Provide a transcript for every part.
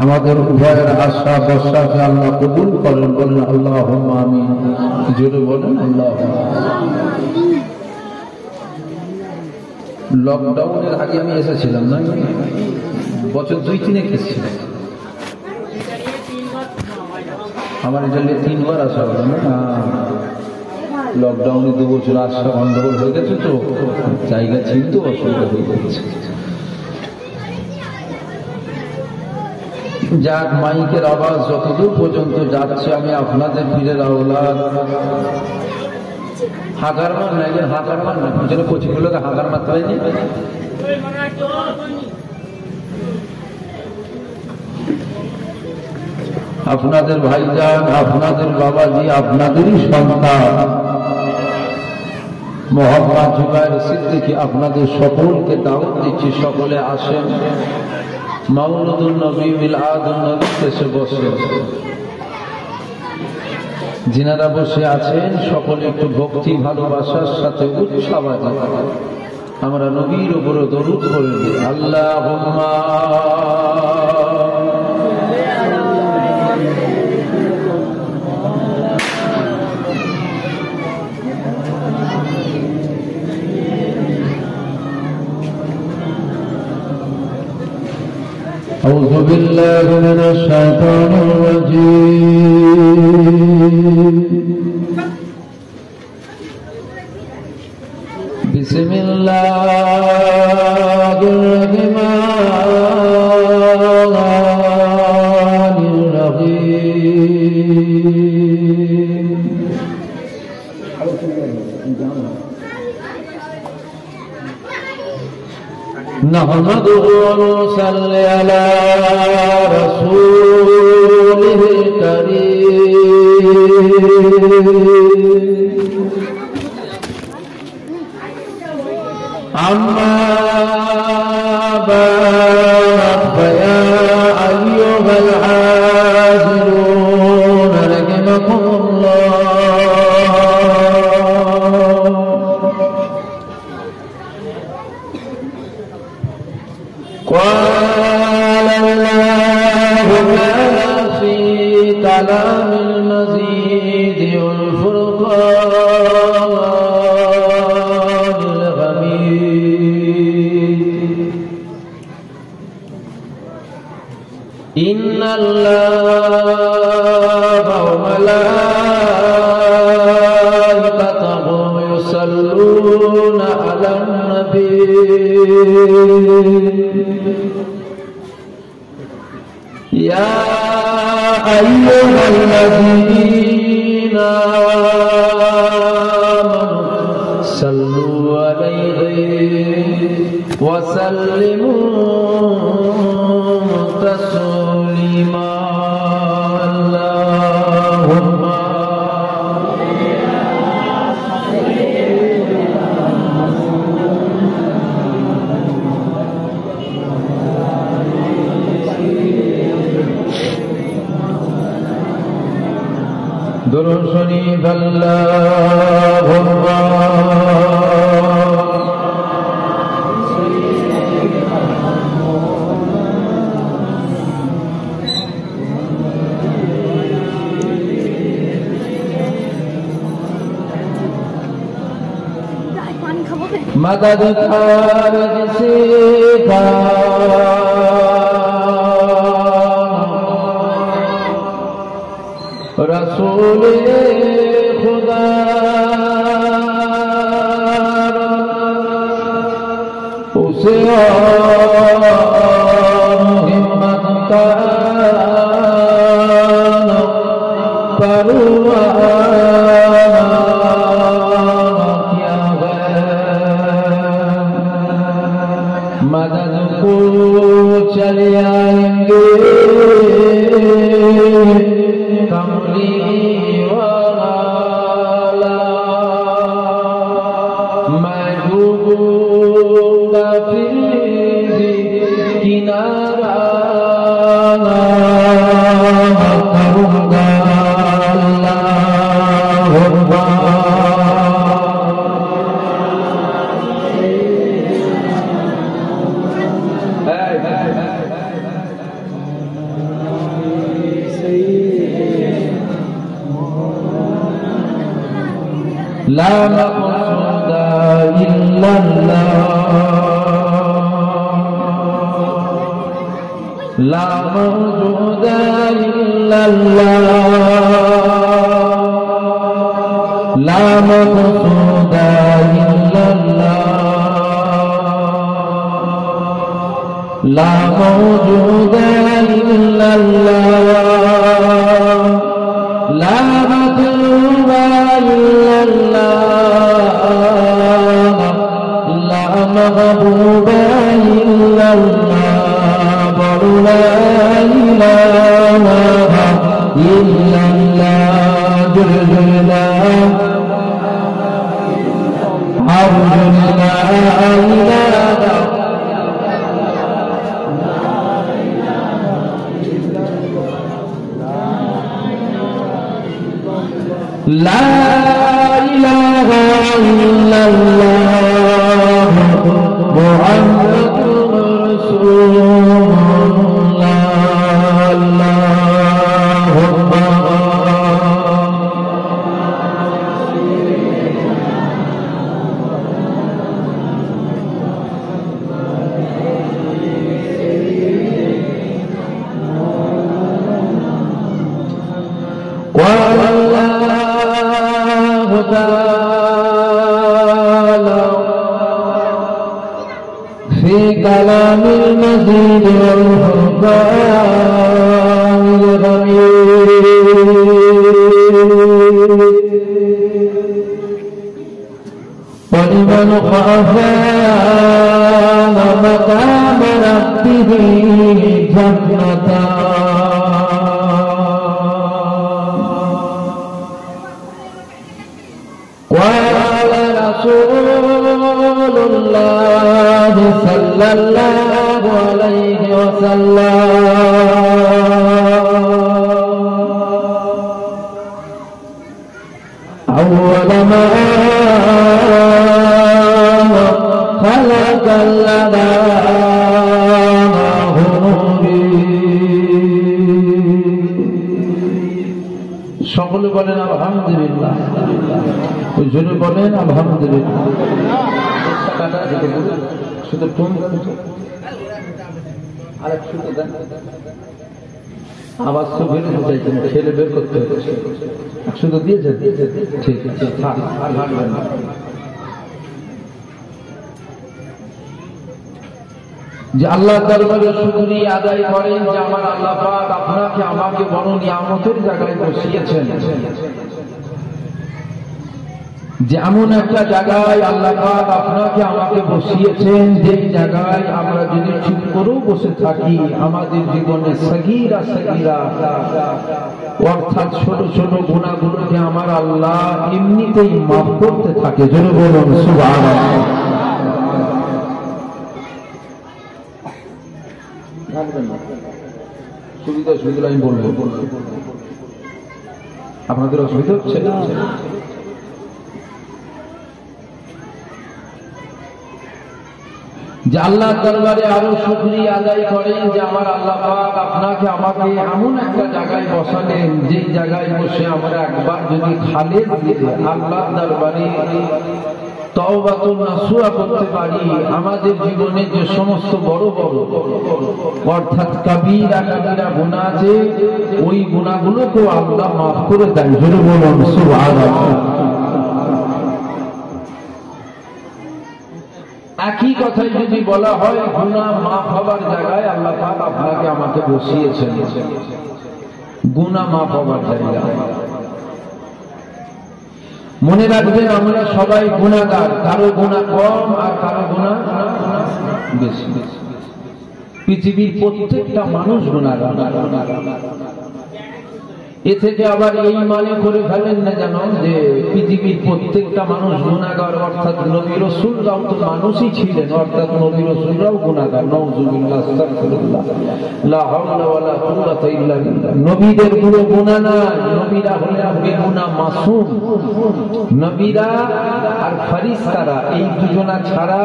আমাদের উভয়ের আশা বর্ষাকে আল্লাহ কবুল করেন, বলেন আল্লাহুম্মা আমিন। জোরে বলেন আল্লাহুম্মা। লকডাউনের আগে আমি এসেছিলাম না, বছর 2-3 এসেছিলাম। আমার এটা 3বার আসা হলো না। লকডাউনে 2 বছর আসা গন্ডগোল হয়ে গেছে, তো জায়গা চিনতে অসুবিধা হয়ে যাচ্ছে। যাক, মাইকের আওয়াজ যতদূর পর্যন্ত যাচ্ছে, আমি আপনাদের পীরের আওলাদ। হাঁকার মার না, হাঁকার মার না, পিছনে কচিগুলোকে হাঁকার মারতে হয়নি। আপনাদের ভাইজান, আপনাদের বাবাজি, আপনাদেরই সন্তান মোহাম্মদ জুবায়ের সিদ্দিকী আপনাদের সকলকে দাওয়াত দিচ্ছি, সকলে আসেন। মাওলুদুন নবী, মিলাদুন নবী এসে বসে। যিনারা বসে আছেন সকলে একটু ভক্তি ভালোবাসার সাথে উৎসাবাদী আমরা নবীর উপরে দরুদ করে দিই। আল্লাহুম্মা أعوذ بالله من الشيطان الرجيم بسم الله الرحمن الرحيم نحمده ونصلي على رسوله الكريم أما بعد فيا أيها الحاضرون رحمكم الله. قال الله تعالى في كلام المزيد والفرقان الحميد إن الله وملائكته يصلون على النبي يا أيها الذين آمنوا صلوا عليه وسلموا تسليما. اللهم درود شریف اللهم مدد خارج سے رسول خدا اسے ہمت کا پروانہ کیا ہے مدد کو چلے آئیں گے کملی والا میں ڈوبوں گا پھر کنارہ کروں گا اللہم লা মাকসুদা ইল্লাল্লাহ লা মাওজুদা ইল্লাল্লাহ লা মাকসুদা ইল্লাল্লাহ লা মাওজুদা ইল্লাল্লাহ লা মাতলুবা ইল্লাল্লাহ লা মাহবুবা ইল্লাল্লাহ লা ইলাহা ইল্লাল্লাহ জুল্লাহ لا إله إلا الله محمد رسول الله اللهم في كلام المزيد والفرقان الغميد ولمن خاف مقام ربه جنتان قال رسول الله صلى الله عليه وسلم أول ما خلق الأنام সকলে বলেন আলহামদুলিল্লাহ ওই জন্য বলেন আলহামদুলিল্লাহ শুধু টুন আরেক শুধু দেন আওয়াজ তো বের হতে চাইছেন ছেলে বের করতে হচ্ছে শুধু দিয়েছে ঠিক আছে আর ভাঙবেন না যে আল্লাহ দরবারে শুকরিয়া আদায় করেন যে আমার আল্লাহ পাক আপনাকে আমাকে বড় নিয়ামতের জায়গায় বসিয়েছেন যে এমন একটা জায়গায় আল্লাহ পাক আপনাকে আমাকে বসিয়েছেন যে জায়গায় আমরা যদি চুপ করেও বসে থাকি আমাদের জীবনে সগীরা সগীরা অর্থাৎ ছোট ছোট গুনাহগুলোকে আমার আল্লাহ এমনিতেই মাফ করতে থাকে জোরে বলুন সুবহানাল্লাহ সুবিধা সুবিধা আমি বলবো আপনাদের অসুবিধা হচ্ছে না যে আল্লাহ দরবারে আরো শুকরিয়া আদায় করেন যে আমার আল্লাহ পাক আপনাকে আমাকে এমন একটা জায়গায় বসালেন যে জায়গায় বসে আমরা একবার যদি খালেদ দিলে আল্লাহ দরবারে তওবাতুন নাসুহা করতে পারি আমাদের জীবনে যে সমস্ত বড় বড় অর্থাৎ কবিরা কবিরা গুনাহ আছে ওই গুনাহগুলোকে আল্লাহ মাফ করে দেন জোরে বলুন সুবহানাল্লাহ একই কথাই যদি বলা হয় গুনাহ মাফ হবার জায়গায় আল্লাহ পাক আপনাকে আমাকে বসিয়েছেন গুনাহ মাফ হবার জায়গায় মনে রাখবেন আমরা সবাই গুনাহগার কারো গুনাহ কম আর কারো গুনাহ বেশি পৃথিবীর প্রত্যেকটা মানুষ গুনাহগার এ থেকে আবার এই মানে করে ফেলেন না জানো যে পৃথিবীর প্রত্যেকটা মানুষ গুনাহগার অর্থাৎ নবী রাসূলরাও তো মানুষই ছিলেন অর্থাৎ নবী রাসূলরাও গুনাহগার নাউযুবিল্লাহ আস্তাগফিরুল্লাহ লা হাওলা ওয়ালা কুওয়াতা ইল্লা বিল্লাহ নবীদের কোনো গুনাহ নাই নবীরা হলেন বেগুনাহ মাসুম নবীরা আর ফেরেশতারা এই দুজনা ছাড়া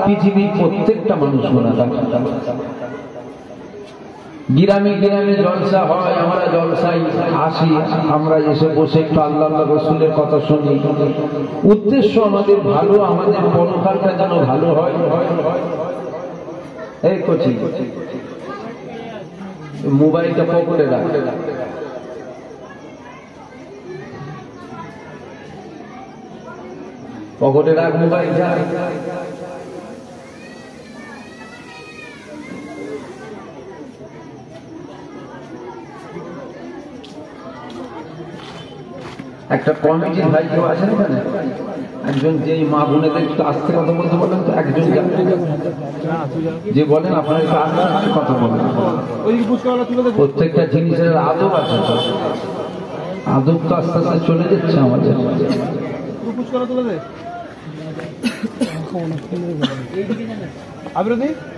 পৃথিবীর প্রত্যেকটা মানুষ গুনাহগার গ্রামে গ্রামে জলসা হয়, আমরা জলসায় আসি, আমরা এসে বসে একটু আল্লাহ রসুলের কথা শুনি। উদ্দেশ্য আমাদের ভালো, আমাদের পরকালটা যেন ভালো হয়। এই করছি মোবাইলটা পকেটে রাখ, পকেটে রাখ মোবাইলটা। একটা কমিটির ভাই কেউ আছেন এখানে? একজন যেই মা বোনেদের একটু আস্তে কথা বলতে বলেন তো, একজন যে বলেন আপনারা একটু আস্তে কথা বলেন। প্রত্যেকটা জিনিসের আদব আছে, আদব তো আস্তে আস্তে চলে যাচ্ছে আমাদের।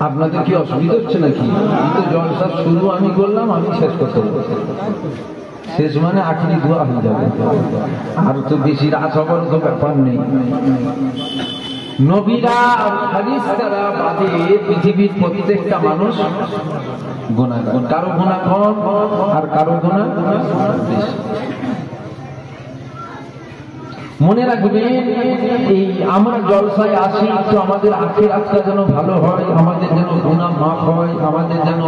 আপনাদের কি অসুবিধা হচ্ছে নাকি? কিন্তু জলসা শুরু আমি করলাম, আমি শেষ করতে শেষ মানে আখেরি দোয়া হয়ে যাবে, আর তো বেশি রাত হবার তো ব্যাপার নেই। নবীরা হাদিসরা বাদে পৃথিবীর প্রত্যেকটা মানুষ গুনাহগার, কারো গুনাহ কম আর কারো গুনাহ বেশি। মনে রাখবেন, এই আমরা জলসায় আসি তো আমাদের আখিরাতটা যেন ভালো হয়, আমাদের যেন গুনাহ মাফ হয়, আমাদের যেন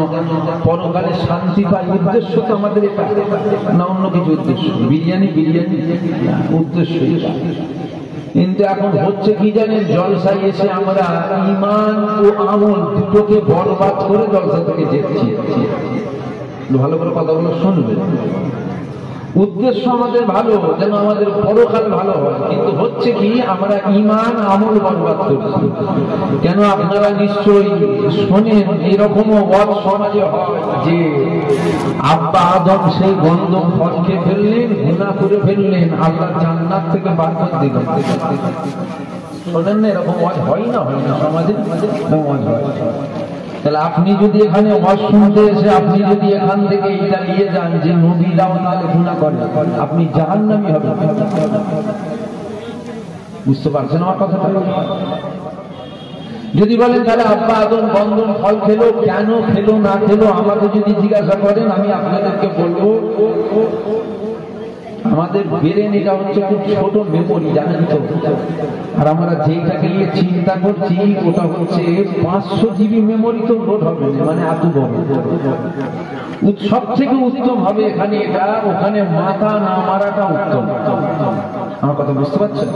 পরকালে শান্তি পাই। উদ্দেশ্য তো আমাদের এটা না, অন্য কিছু উদ্দেশ্য? বিরিয়ানি বিরিয়ানি উদ্দেশ্য। কিন্তু এখন হচ্ছে কি জানেন, জলসায় এসে আমরা ঈমান ও আমল দুটোকে বরবাদ করে জলসা থেকে যেচ্ছি। ভালো করে কথাগুলো শুনবেন। উদ্দেশ্য আমাদের ভালো, যেন আমাদের পরকাল ভালো হয়, কিন্তু হচ্ছে কি আমরা ঈমান আমল বরবাদ করছি। কেন আপনারা নিশ্চয়ই শোনেন, এরকমও ওয়াজ সমাজে হয় যে আব্বা আদম সেই গন্ধম ফল খেয়ে ফেললেন, গুনাহ করে ফেললেন, আল্লাহ জান্নাত থেকে বার করে দিলেন। শোনেন না? এরকম ওয়াজ হয় না? হয় না সমাজে? ওয়াজ হয়। তাহলে আপনি যদি এখানে ওয়াজ শুনতে এসে আপনি যদি এখান থেকে এটা নিয়ে যান যে নবীরাও তাহলে গুনাহ করে, আপনি জাহান্নামী হবেন। বুঝতে পারছেন আমার কথাটা? যদি বলেন তাহলে আব্বা আদম গন্ধম ফল খেলো, কেন খেলো না খেলো আমাকে যদি জিজ্ঞাসা করেন, আমি আপনাদেরকে বলবো আমাদের ব্রেন এটা হচ্ছে খুব ছোট মেমোরি, জানেন তো? আর আমরা যেটাকে নিয়ে চিন্তা করছি ওটা হচ্ছে 500 GB মেমোরি তো লোড হবে, মানে এত বড়। সব থেকে উত্তম হবে এখানে এটা, ওখানে মাথা না মারাটা উত্তম। আমার কথা বুঝতে পারছেন?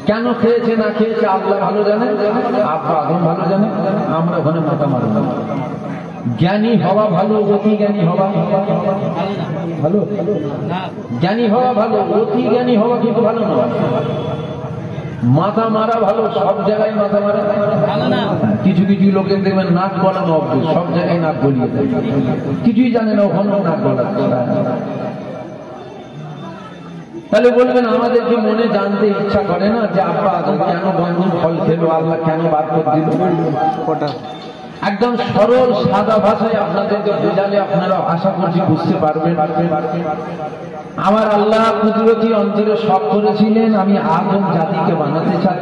কেন খেয়েছে না খেয়েছে আল্লাহ ভালো জানে, আব্বা আদম ভালো জানে, আমরা ওখানে মাথা মারব না। জ্ঞানী হওয়া ভালো, অতি জ্ঞানী হওয়া ভালো? জ্ঞানী হওয়া ভালো, অতি জ্ঞানী হওয়া কিন্তু ভালো না। মাথা মারা ভালো, সব জায়গায় মাথা মারা ভালো না। কিছু কিছু লোকের দেখবেন নাক গলানো অভ্যাস, সব জায়গায় নাক গলিয়ে দেয়, কিছুই জানে না, ওখানেও নাক গলাচ্ছে। তাহলে বলবেন আমাদেরকে মনে জানতে ইচ্ছা করে না যে আব্বা আদম কেন গন্ধম ফল খেলো, আল্লাহ কেন বার করে দিল? একদম সরল সাদা ভাষায় আপনাদেরকে বোঝালে আপনারা আশা করছি বুঝতে পারবেন। আমার আল্লাহ কুদরতি অন্তরে শখ করেছিলেন আমি আদম জাতিকে বানাতে চাই।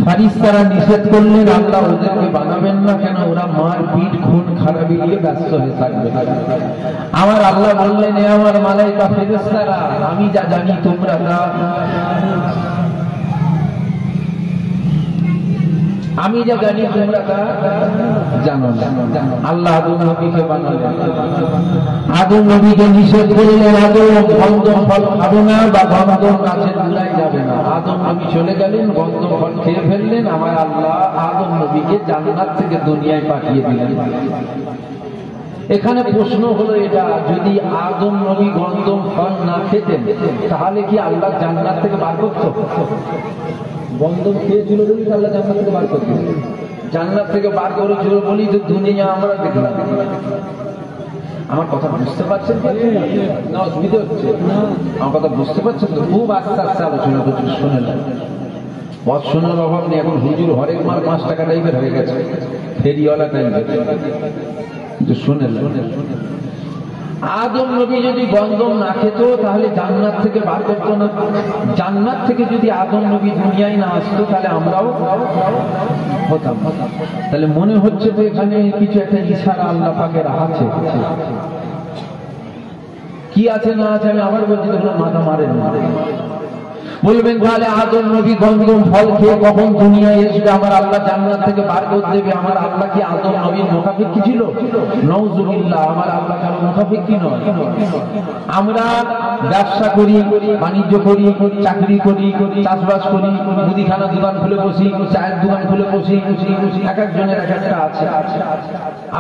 ফারিস্তারা নিষেধ করলেন, আল্লাহ ওদেরকে বানাবেন না, কেন ওরা মার পিঠ খুন খারাপি নিয়ে ব্যস্ত হয়ে থাকবে। আমার আল্লাহ বললেন, এ আমার মালাইকা ফেরেশতারা, আমি যা জানি তোমরা তা আমি যা জানি তোমরা তা জানো না। আল্লাহ আদম নবীকে বানালেন, আদম নবীকে নিষেধ করলেন, আদম গন্ধম ফল খাবে না বা গন্ধম গাছের গোড়ায় যাবে না। আদম নবী চলে গেলেন, গন্ধম ফল খেয়ে ফেললেন। আমার আল্লাহ আদম নবীকে জান্নাত থেকে দুনিয়ায় পাঠিয়ে দিলেন। এখানে প্রশ্ন হলো এটা, যদি আদম নবী গন্ধম ফল না খেতেন তাহলে কি আল্লাহ জান্নাত থেকে বার করত? গন্ধম খেয়েছিল বলি আল্লাহ জান্নাত থেকে বার করত? জান্নাত থেকে বার করেছিল বলি তো দুনিয়া আমরা দেখলাম। আমার কথা বুঝতে পারছেন না? অসুবিধা হচ্ছে? আমার কথা বুঝতে পারছেন তো? খুব আস্তে আস্তে আলোচনা করছি, শুনে না। পথ শোনার অভাব নেই। এখন হুজুর হরেক মাল 5 টাকা টাইপের হয়ে গেছে, ফেরিওয়ালা টাইপের। শুনে আদম নবী যদি গন্ধম না খেত তাহলে জান্নাত থেকে বার করতো না। জান্নাত থেকে যদি আদম নবী দুনিয়ায় না আসতো তাহলে আমরাও হতাম। তাহলে মনে হচ্ছে তো এখানে কিছু একটা ইশারা আল্লাহ পাকের আছে। কি আছে না আছে আমি আবার বলছি, তখন মাথা মারেন না। বলবেন তাহলে আদম নবী গন্ধম ফল খেয়ে কখন দুনিয়ায় এসবে, আমার আল্লাহ জান্নাত থেকে বার করে দেবে। আমার আল্লাহ কি আদম নবীর মুনাফিক কি ছিল? নাউজুবিল্লাহ, আমার আল্লাহ কারো মুনাফিক কি নয়। আমরা ব্যবসা করি, বাণিজ্য করি, চাকরি করি, চাষবাস করি, মুদিখানা দোকান খুলে বসি, চায়ের দোকান খুলে বসি, এক একজনের এক একটা আছে।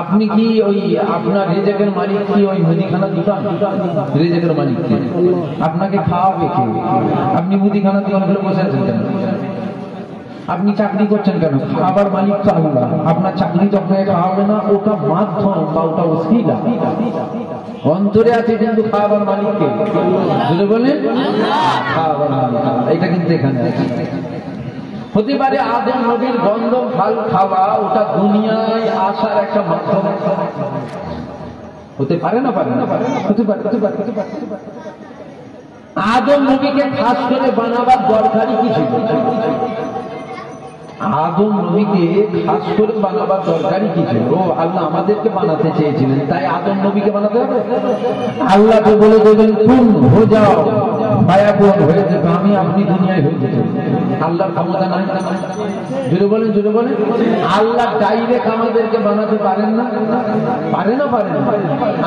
আপনি কি ওই আপনার রেজেকের মালিক কি ওই মুদিখানা দোকান? রেজেকের মালিক কি? আপনাকে খাওয়াবে কে? আপনি মুদিখানা দোকান খুলে বসে আছেন কেন? আপনি চাকরি করছেন কেন? খাবার মালিক তো আল্লাহ। আপনার চাকরি তো আপনাকে খাওয়াবে না, ওটা মাধ্যম বা ওটা ওসিলা। অন্তরে আছে কিন্তু খাবার মালিককে যদি বলেন খাবার মালিক, এটা কিন্তু এখানে হতে পারে আদম নবীর গন্ধম ফল খাওয়া, ওটা দুনিয়ায় আসার একটা মাধ্যম হতে পারে না? পারে না? হতে পারে, হতে পারে, হতে পারে। আদম নবীকে খাস করে বানাবার দরকারই কি ছিল? আদম নবীকে খাস করে বানাবার দরকারই কি ছিল? আল্লাহ আমাদেরকে বানাতে চেয়েছিলেন, তাই আদম নবীকে বানাতে হবে। আল্লাহকে বলে দেবেন কুন হয়ে যাও, ফায়াকুন হয়ে যেত, আমি আপনি দুনিয়ায় হয়ে যেত। আল্লাহর ক্ষমতা নাই? জুড়ে বলেন, জুড়ে বলেন। আল্লাহ ডাইরেক্ট আমাদেরকে বানাতে পারেন না? পারে না? পারেন?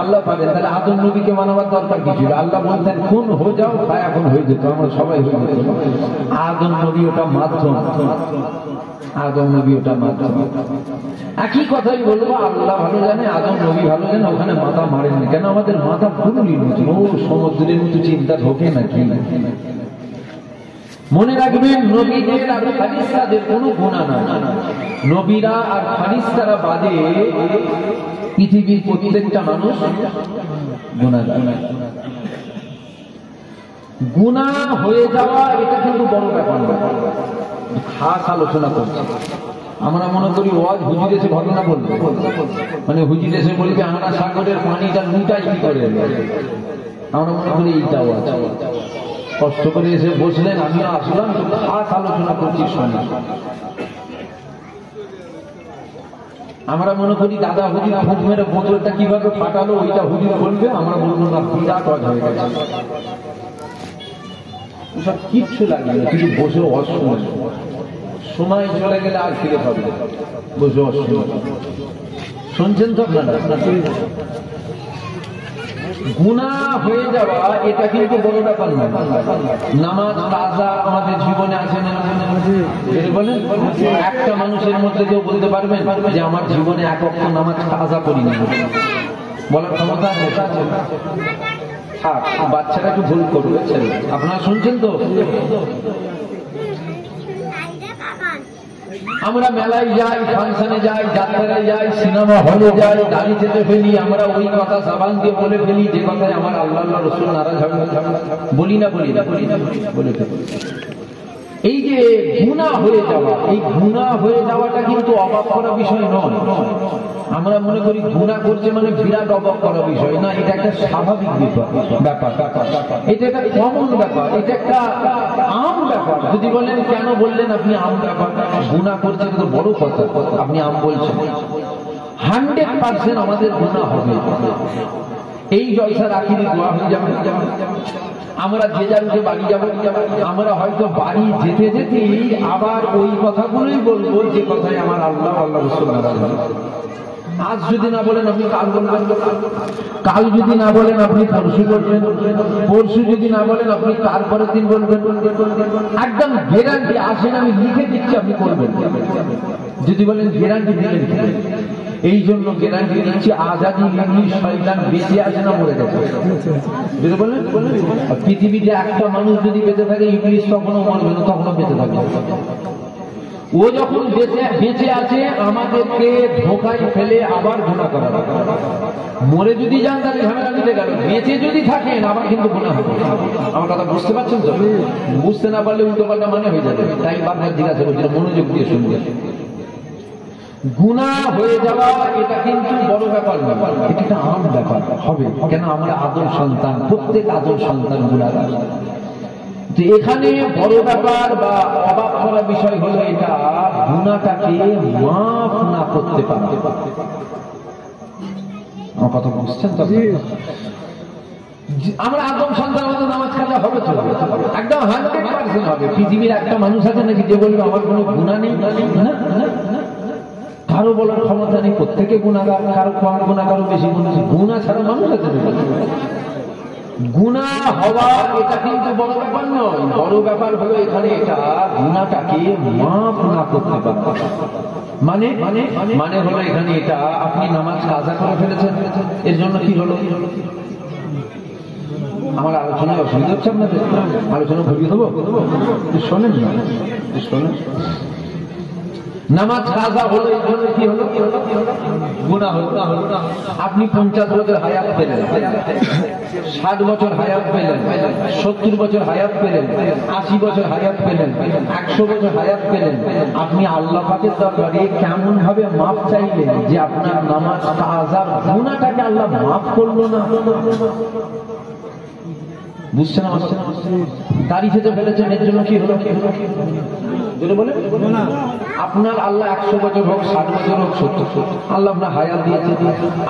আল্লাহ পারেন। তাহলে আদম নবীকে বানাবার দরকার কি ছিল? আল্লাহ বলতেন কুন হয়ে যাও, ফায়াকুন হয়ে যেত, আমরা সবাই হয়ে যেত। আদম নবী ওটা মাধ্যম, আদম নবী ওটা মাধ্যম। একই কথাই বলবো, আল্লাহ ভালো জানে, আদম নবী ভালো জানে, ওখানে মাথা মারেননি কেন? আমাদের মাথা ফুললি নতুন, ও সমুদ্রের মতো চিন্তা ঢোকে নাকি? মনে রাখবেন, নবীদের আর ফারিস্তাদের কোনো গুনাহ নাই। নবীরা আর ফারিস্তারা বাদে পৃথিবীর প্রত্যেকটা মানুষ গুনাহগার। গুনাহ হয়ে যাওয়া এটা কিন্তু বড় ব্যাপার না, খাস আলোচনা করছি। আমরা মনে করি ওয়াজ হুজুর এসে ঘটনা বলবে, মানে হুজুর এসে বলবে আনা সাগরের পানিটা লুটাই কি করে। আমরা মনে করি এইটা ওয়াজ। কষ্ট করে এসে বসলেন, আমিও আসলাম, তো খাস আলোচনা করছি শোনা। আমরা মনে করি দাদা হুজুর ফুট মেরে বোতলটা কিভাবে ফাটালো ওইটা হুজুর বলবে, আমরা বলবো না বিরাট ওয়াজ হয়ে গেছে। সব কিচ্ছু লাগে না, কিন্তু বসে অসময়, সময় চলে গেলে আর ফিরে পাবে, বসে অসময়। শুনছেন তো আপনারা? গুনাহ হয়ে যাওয়া এটা কিন্তু বড় ব্যাপার না। নামাজ কাজা আমাদের জীবনে আছে না? বলেন, একটা মানুষের মধ্যে কেউ বলতে পারবেন যে আমার জীবনে এক ওয়াক্ত নামাজ কাজা করিনি? বলার ক্ষমতা আছে? বাচ্চারা একটু ভুল করবে, আপনারা শুনছেন তো? আমরা মেলায় যাই, ফাংশনে যাই, যাত্রায় যাই, সিনেমা হলে যাই, গাড়ি যেতে ফেলি, আমরা ওই কথা সাবান দিয়ে বলে ফেলি যে কথায় আমার আল্লাহ রসুল নারাজ হবে, বলি না? বলি না? বলে ফেলি। এই যে গুনাহ হয়ে যাওয়া, এই গুনাহ হয়ে যাওয়াটা কিন্তু অবাক করা বিষয় নয়। আমরা মনে করি গুনাহ করছে মানে বিরাট অবাক করা বিষয় না, এটা একটা স্বাভাবিক ব্যাপার, এটা একটা কমন ব্যাপার, এটা একটা আম ব্যাপার। যদি বলেন কেন বললেন আপনি আম ব্যাপার? গুনাহ করছে তো বড় কথা, আপনি আম বলছেন। 100% আমাদের গুনাহ হবে। এই জলসার আখিরে দোয়া হয়ে যাবে, আমরা যে যার বাড়ি যাবো, আমরা হয়তো বাড়ি যেতে যেতেই আবার ওই কথাগুলোই বলবো যে কথায় আমার আল্লাহ রসুল নারাজ হবে। আজ যদি না বলেন আপনি কাল বলবেন, কাল যদি না বলেন আপনি পরশু বলবেন, পরশু যদি না বলেন আপনি তারপরের দিন বলবেন। একদম গ্যারান্টি, আসেন আমি লিখে দিচ্ছি আপনি করবেন। যদি বলেন গ্যারান্টি দিলেন, এই জন্য গ্যারান্টি দিচ্ছি আজাদি ইংলিশ শয়তান বেঁচে আছে না মরে গেছে? যদি বলেন পৃথিবীতে একটা মানুষ যদি বেঁচে থাকে, ইংলিশ তখনও মরবে না, তখনও বেঁচে থাকবে। ও যখন বেঁচে আছে আমাদেরকে ধোঁকায় ফেলে আবার গুনাহ করা। মরে যদি যান তাহলে ঝামেলা মিটে গেল, বেঁচে যদি থাকেন আবার কিন্তু গুনাহ হবে। আমার কথা বুঝতে পারছেন তো? বুঝতে না পারলে উল্টো পাল্টা মানে হয়ে যাবে। তাই বারবার জিজ্ঞাসা করছি, মনোযোগ দিয়ে শুনবে। গুনাহ হয়ে যাওয়া এটা কিন্তু বড় ব্যাপার না, এটা একটা আম ব্যাপার হবে। কেন? আমরা আদম সন্তান, প্রত্যেক আদম সন্তান গুনাহগার। তো এখানে বড় ব্যাপার বা অবাক করা বিষয় হলো এটা গুনাহটাকে মাফ না করতে পারা। আমার কথা বুঝছেন তো? আমরা আদম সন্তান মতো নামাজ কাজা হবে তো একদম 100% হবে। পৃথিবীর একটা মানুষ আছে নাকি যে বলবে আমার কোনো গুনাহ নেই? না, কারো বলার ক্ষমতা নেই। প্রত্যেকে গুনাহগার, কারো কম গুনাহ, কারো বেশি গুনাহ। গুনাহ ছাড়া মানুষ আছে? গুনাহ হওয়া এটা কিন্তু বড় ব্যাপার নয়। বড় ব্যাপার হলো এখানে এটা গুনাহটাকে মাফ না করতে পারা। মানে মানে হলো এখানে এটা আপনি নামাজ কাজা করে ফেলেছেন, এর জন্য কি হলো? আমার আলোচনায় অসুবিধা হচ্ছে আপনাদের? আলোচনা ঘুরিয়ে দেবো? শোনেন না, শোনেন। নামাজ কাজা হলো, এই জন্য কি হলো? গুনাহ হলো। আপনি 50 বছর হায়াত পেলেন, 60 বছর হায়াত পেলেন, 70 বছর হায়াত পেলেন, 80 বছর হায়াত পেলেন, 100 বছর হায়াত পেলেন। আপনি আল্লাহ পাকের দরবারে কেমন ভাবে মাফ চাইলেন যে আপনার নামাজ কাজার গুনাহটাকে আল্লাহ মাফ করলো না? বুঝছেন? দাড়ি খেতে ফেলেছেন, এর জন্য কি হলো? বলে আপনার আল্লাহ 100 বছর হোক, 60 বছর হোক, 70 আল্লাহ আপনার হায়াত দিয়েছে।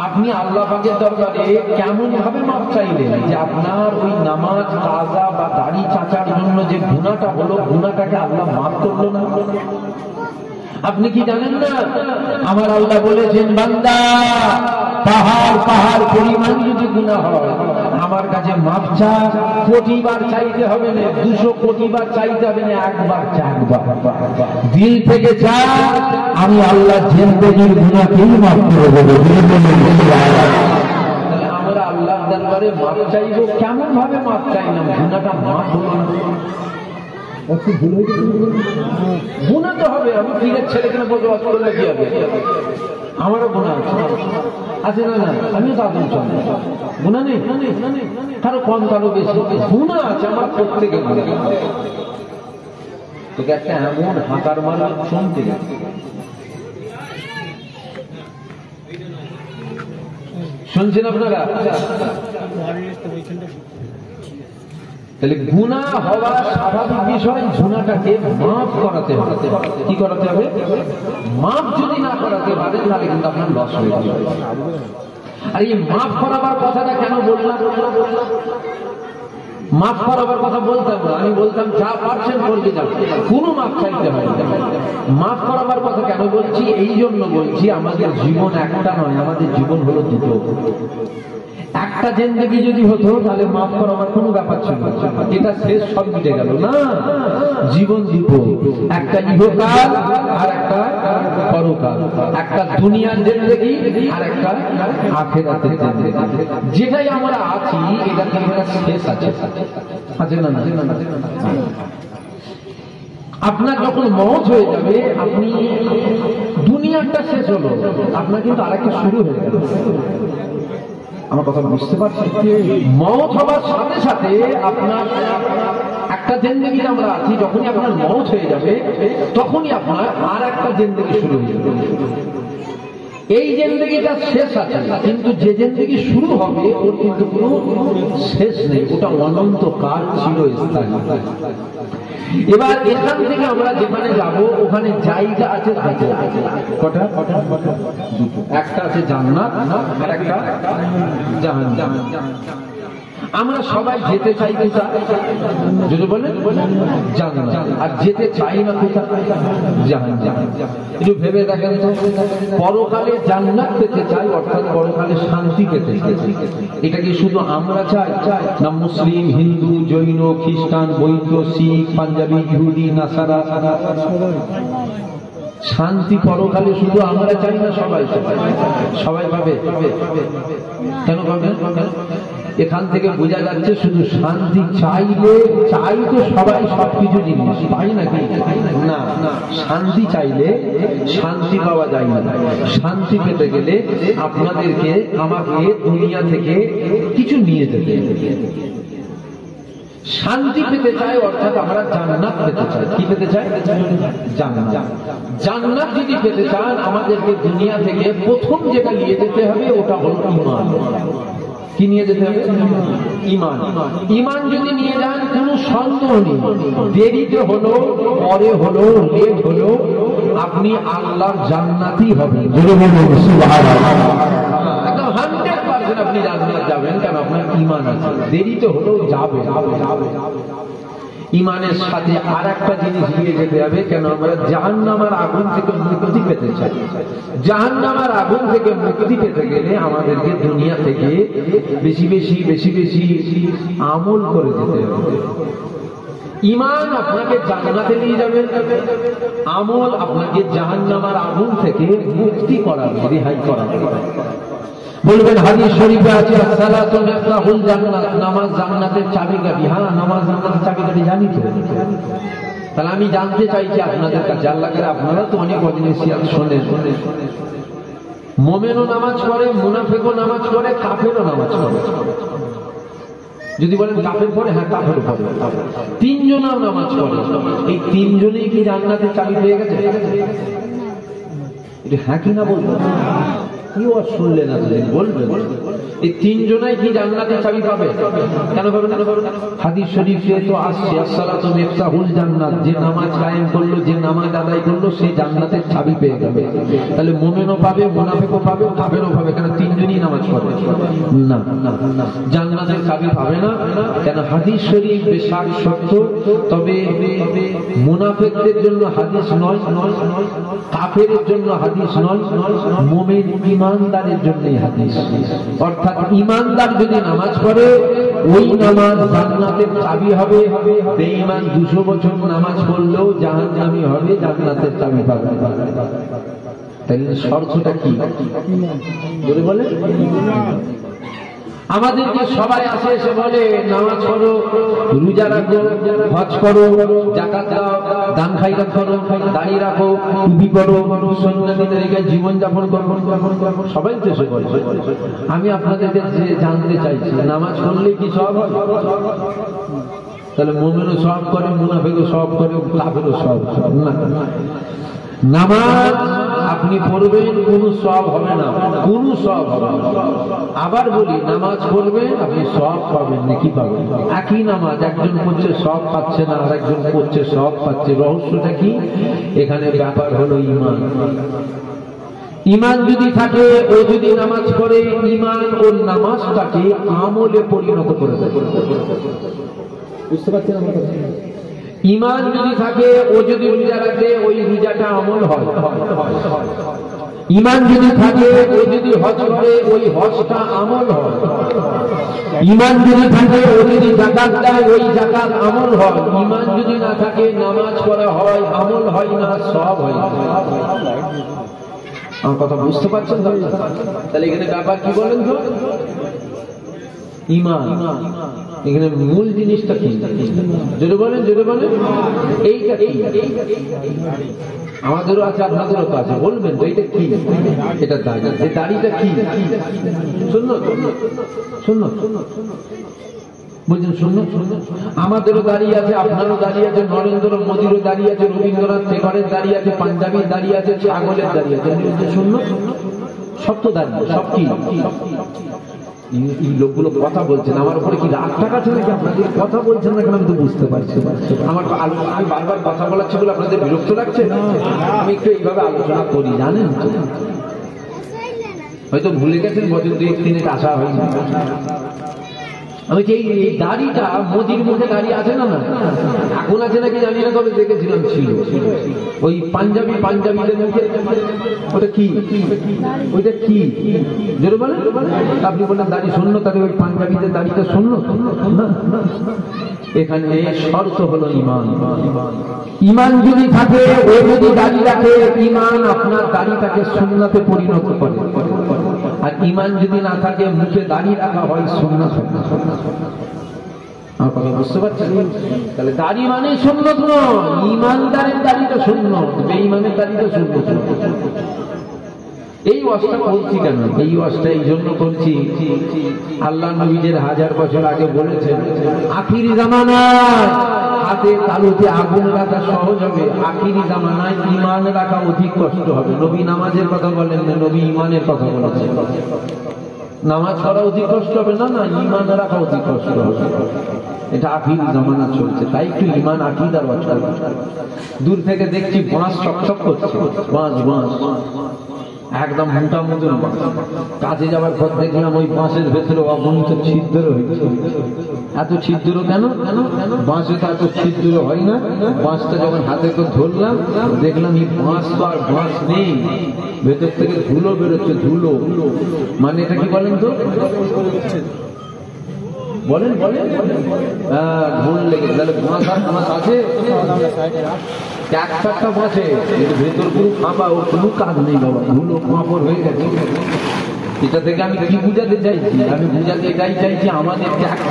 আপনি আল্লাহ পাকের দরবারে কেমন ভাবে মাফ চাইলেন যে আপনার ওই নামাজ কাজা বা দাড়ি চাচার জন্য যে গুনাহটা হলো, গুনাহটাকে আল্লাহ মাফ করলো না? আপনি কি জানেন না আমার আল্লাহ বলেছেন, বান্দা পাহাড় পরিমাণ যদি গুনাহ হয় আমার কাছে মাফ চা, কোটিবার চাইতে হবে না, 200 কোটিবার চাইতে হবে না, একবার চা, দিল থেকে চা, আমি আল্লাহ জিন্দেগির গুনাহকেই মাফ করে দেবো। আমরা আল্লাহর দরবারে মাফ চাইবো, কেমন ভাবে মাফ চাইলাম? গুনাহটা মাফ হলো না। গুনাহ তো হবে। আমি পীরের ছেলেকে বলবো করলে কি হবে? আমারও গুনাহ আছে না? আমিও তো আদম সন্তান, গুনাহ নেই? কারো কম, কারো বেশি গুনাহ আছে, আমার প্রত্যেকে গুনাহ। তোকে একটা এমন হাঁকার মারা শুনতে শুনছেন আপনারা? তাহলে গুনাহ হওয়া স্বাভাবিক বিষয়, গুনাহটাকে মাফ করাতে হবে। কি করাতে হবে? মাফ যদি না করাতে পারে তাহলে কিন্তু আপনার লস হয়ে যাবে। আর এই মাফ করাবার কথাটা কেন বললাম? মাফ করাবার কথা বলতাম না, আমি বলতাম যা পারছেন করতে যান, কোনো মাফ চাইতে হয় না। মাফ করাবার কথা কেন বলছি? এই জন্য বলছি, আমাদের জীবন একটা নয়, আমাদের জীবন হলো দুটো। একটা জিন্দেগি যদি হতো তাহলে মাফ করার কোনো ব্যাপার ছিল না, এটা শেষ, সব মিটে গেল না। জীবন দুটো, একটা ইহকাল আর একটা পরকাল, একটা দুনিয়ার জিন্দেগি আর একটা আখিরাতের জিন্দেগি। যেটাই আমরা আছি এটা কিন্তু শেষ আছে না? আপনার যখন মওত হয়ে যাবে, আপনি দুনিয়াটা শেষ হলো, আপনার কিন্তু আরেকটা শুরু হয়ে গেল। আমার কথা বুঝতে পারছেন? মওত হবার সাথে সাথে আপনার একটা জিন্দেগি আমরা আছি, যখনই আপনার মওত হয়ে যাবে তখনই আপনার আর একটা জিন্দেগি শুরু হয়ে যাবে। এই জিন্দেগিটা শেষ আছে, কিন্তু যে জিন্দেগি শুরু হবে ওর কিন্তু কোনো শেষ নেই, ওটা অনন্তকাল চিরস্থায়ী। এবার এখান থেকে আমরা যেখানে যাব ওখানে জায়গা আছে দুটো। কটা? দুটো। একটা আছে জান্নাত আর একটা জাহান্নাম। আমরা সবাই যেতে চাই কোথায়? যদি বলেন জান্নাত, আর যেতে চাই না কোথায়? জাহান্নাম। একটু ভেবে দেখেন তো, পরকালে জান্নাত পেতে চাই, অর্থাৎ পরকালে শান্তি পেতে চাই, এটা কি শুধু আমরা চাই না মুসলিম, হিন্দু, জৈন, খ্রিস্টান, বৌদ্ধ, শিখ, পাঞ্জাবি, ইহুদি, নাসারা? শান্তি পরকালে শুধু আমরা চাই না, সবাই পাবে। কেন পাবে? এখান থেকে বোঝা যাচ্ছে শুধু শান্তি চাই তো সবাই সবকিছু জিনিস পাই নাকি? না, শান্তি চাইলে শান্তি পাওয়া যায় না। শান্তি পেতে গেলে আপনাদেরকে আমাকে দুনিয়া থেকে কিছু নিয়ে যেতে হবে। শান্তি পেতে চাই, অর্থাৎ আমরা জান্নাত পেতে চাই। কি পেতে চাই? জান্নাত। জান্নাত যদি পেতে চান আমাদেরকে দুনিয়া থেকে প্রথম যেটা নিয়ে যেতে হবে ওটা হলো ঈমান। কি নিয়ে যেতে হবে? ঈমান। ঈমান যদি নিয়ে যান কোনো সন্দেহ নেই, দেরিতে হলো, পরে হলো, লেট হলো, আপনি আল্লাহর জান্নাতি হবেন। একদম 100% আপনি জান্নাত যাবেন, কারণ আপনার ঈমান আছে। দেরিতে হলেও যাবে। ঈমানের সাথে আর একটা জিনিস নিয়ে যেতে হবে, কেন আমরা জাহান্নামের আগুন থেকে মুক্তি পেতে চাই। জাহান্নামের আগুন থেকে মুক্তি পেতে গেলে আমাদেরকে দুনিয়া থেকে বেশি বেশি বেশি বেশি আমল করে যেতে হবে। ঈমান আপনাকে জান্নাতে নিয়ে যাবে, আমল আপনাকে জাহান্নামের আগুন থেকে মুক্তি করাবে, রেহাই করাবে। বলবেন হাদিস শরীফে আছে সালাতু মিফতাহুল জান্নাত, নামাজ জান্নাতের চাবিকাঠি। হ্যাঁ, নামাজ জান্নাতের চাবিকাঠি জানি তো। তাহলে আমি জানতে চাইছি আপনাদের কাছে, আল্লাহ করে আপনারা তো অনেক অজিনিসিয়াত শোনেন, মুমিনও নামাজ পড়ে, মুনাফিকও নামাজ পড়ে, কাফেরও নামাজ পড়ে। যদি বলেন কাফের পড়ে, হ্যাঁ কাফেরও পড়ে। তিনজনও নামাজ পড়ে, এই তিনজনেই কি জান্নাতের চাবি পেয়ে গেছে? এটা হ্যাঁ কি না বলবো? কি আর শুনলেন আপনি? বলবেন এই তিনজনাই কি জান্নাতের চাবি পাবে? কেন পাবে না? হাদিস শরীফে তো আসছে আসসালাতু মিফতাহুল জান্নাত, যে নামাজ কায়েম করলো, যে নামাজ আদায় করলো, সে জান্নাতের চাবি পেয়ে যাবে। তাহলে মুমিনও পাবে, মুনাফিকও পাবে, কাফেরও পাবে, কেন তিনজনই নামাজ পড়ে। না, জান্নাতের চাবি পাবে না। কেন হাদিস শরীফ বেশাক সত্য, তবে মুনাফিকদের জন্য হাদিস নয়, কাফেরের জন্য হাদিস নয়, মুমিন ঈমানদারের জন্যই হাদিস। অর্থাৎ ঈমানদার যদি নামাজ পড়ে, ওই নামাজ জান্নাতের চাবি হবে। বেঈমান 200 বছর নামাজ পড়লেও জাহান্নামী হবে, জান্নাতের চাবি পাবে। তাহলে শর্তটা কি? বলে বলে আমাদেরকে সবাই আসে এসে বলে নামাজ পড়ো, রোজা রাখো, হজ করো, যাকাত দাও, দান খায়রাত করো, দাড়ি রাখো, টুপি পরো, সুন্নতি তরিকায় জীবন যাপন করো। সবাই তো এসে বলে। আমি আপনাদেরকে জানতে চাইছি, নামাজ পড়লে কি সওয়াব হয়? তাহলে মুমিনও সওয়াব করে, মুনাফিকও সওয়াব করে, কাফেরও সওয়াব করে। না, নামাজ আপনি পড়বেন, কোনো সওয়াব হবে না, কোনো সওয়াব হবে না। আবার বলি, নামাজ পড়বেন আপনি সওয়াব পাবেন, নেকি পাবেন। একই নামাজ, একজন পড়ছে সওয়াব পাচ্ছে না, আর একজন পড়ছে সওয়াব পাচ্ছে। রহস্যটা কি? এখানে ব্যাপার হলো ঈমান। ঈমান যদি থাকে, ও যদি নামাজ পড়ে, ঈমান ওর নামাজটাকে আমলে পরিণত করে দেয়। বুঝতে পারছেন আমার কথা? ঈমান যদি থাকে, ও যদি রোজা রাখে, ওই রোজাটা আমল হয়। ঈমান যদি থাকে, ও যদি হজ করে, ওই হজটা আমল হয়। ঈমান যদি থাকে, ও যদি যাকাত দেয়, ওই যাকাত আমল হয়। ঈমান যদি না থাকে, নামাজ পড়া হয়, আমল হয় না, সব হয়। আমার কথা বুঝতে পারছেন? তাহলে এখানে ব্যাপার কি বলেন তো? ঈমান। এখানে মূল জিনিসটা কি? জোরে বলেন, জোরে বলেন। এইটা কি? আমাদেরও আছে, আপনাদেরও তো আছে। বলবেন তো এইটা কি? এটা দাড়ি। যে দাড়িটা কি? শুনুন, বলছেন শুনুন, আমাদেরও দাঁড়িয়ে আছে, আপনারও দাঁড়িয়ে আছে, নরেন্দ্র মোদীরও দাঁড়িয়ে আছে, রবীন্দ্রনাথ টেগরের দাঁড়িয়ে আছে, পাঞ্জাবির দাঁড়িয়ে আছে, ছাগলের দাঁড়িয়ে আছে। শুনুন, সব তো দাঁড়িয়ে, সব কি? এই লোকগুলো কথা বলছেন, আমার উপরে কি রাগ টাকাছে নাকি? আপনাদের কথা বলছেন না কেন আমি তো বুঝতে পারছি। আমার আমি বারবার কথা বলাচ্ছি বলে আপনাদের বিরক্ত লাগছে। আমি একটু এইভাবে আলোচনা করি, জানেন তো। হয়তো ভুলে গেছেন, বছর 2-3 আসা হয়নি। আমি যে এই দাড়িটা মোদির মুখে দাঁড়িয়ে আছে না, এখন আছে নাকি জানি না, তবে দেখেছিলাম ছিল। ওই পাঞ্জাবিদের মুখে ওটা কি? ওইটা কি? জোরে বলেন। আপনি বললেন দাড়ি শূন্য, তাহলে ওই পাঞ্জাবিদের দাড়িটা শূন্য? এখানে শর্ত হলো ঈমান। ঈমান যদি থাকে, ও যদি দাড়ি রাখে, ঈমান আপনার দাড়িটাকে সুন্নাতে পরিণত করে। আর ঈমান যদি না থাকে, মুখে দাড়ি রাখা হয় সুন্নাত। আমার কথা বুঝতে পারছেন? তাহলে দাড়ি মানে সুন্নত নয়, ঈমানদারের দাড়িটা সুন্নত, বেঈমানের দাড়িটা সুন্নত। এই ওয়াজটা বলছি কেন? এই ওয়াজটা এই জন্য করছি, আল্লাহ নবীদের 1000 বছর আগে বলেছেন আখিরি জামানায় হাতে তালুতে আগুন রাখা সহজ হবে, আখিরি জামানায় ঈমান রাখা অধিক কষ্ট হবে। নবী নামাজের কথা বলেন না, নবী ঈমানের কথা বলেছেন। নামাজ পড়া অধিক কষ্ট হবে না, না ঈমান রাখা অধিক কষ্ট হবে। এটা আখিরি জামানা চলছে, তাই একটু ঈমান আকীদার ওয়াজ করব। দূর থেকে দেখছি বাঁশ চকচক করছে, বাঁশ বাঁশ একদম মোটা মতন বাঁশ। কাজে যাওয়ার পর দেখলাম ওই বাঁশের ভেতরে অগণিত ছিদ্র হয়েছে। এত ছিদ্র কেন? বাঁশে তো এত ছিদ্র হয় না। বাঁশটা যখন হাতে করে ধরলাম দেখলাম এই বাঁশ তো আর বাঁশ নেই, ভেতর থেকে ধুলো বেরোচ্ছে, ধুলো। মানে এটা কি বলেন তো? বলেন বলেন। হ্যাঁ, ভুল লেগেছে। তাহলে বাঁশ আর বাঁশ আছে, একটা বাঁচে, কিন্তু ভেতর পুরো ফাঁপা, ওর কোনো কাজ নেই বাবা, ধুলো কাপড় হয়ে গেছে। এটা থেকে আমি কি বুঝাতে চাইছি? আমি বুঝাতে এটাই চাইছি আমাদের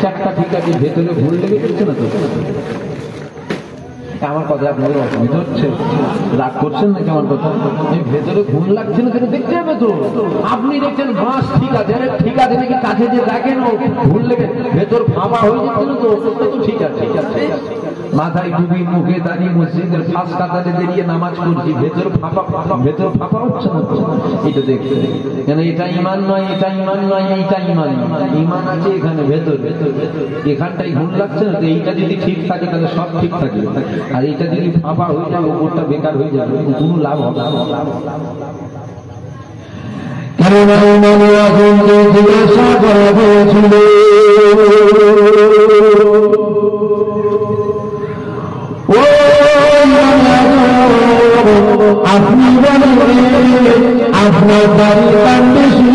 একটা ঠিক আছে, ভেতরে ভুল লেগে গেছে না তো? আমার কথা আপনাদের অসুবিধা হচ্ছে? রাগ করছেন নাকি আমার কথা? ভেতরে ঘুম লাগছে না কেন দেখতে হবে তো। আপনি দেখছেন বাঁশ ঠিক আছে, আরে ঠিক আছে নাকি কাছে যে দেখেন ও ভুল লেগে ভেতর ফাঁপা হয়ে যাচ্ছে না তো? ঠিক আছে ঠিক আছে। মাথায় টুপি, মুখে দাঁড়িয়ে মসজিদের ফাঁস কাতারে দাঁড়িয়ে নামাজ পড়ছি, ভেতর ফাঁপা হচ্ছে না তো? এটা দেখতে কেন? এটা ঈমান নয়, এটা ঈমান নয়, এইটা ঈমান। ঈমান আছে এখানে ভেতর, এখানটাই ঘুম লাগছে না তো। এইটা যদি ঠিক থাকে তাহলে সব ঠিক থাকে, আর এইটা যদি ফাঁপা হয়ে যায় ওপরটা বেকার হয়ে যাবে, কোনো লাভ হবে না। কেননা ইমানে আজমকে জিজ্ঞাসা করা হয়েছিল, আপনি বলেন আপনার বাড়ি কম বেশি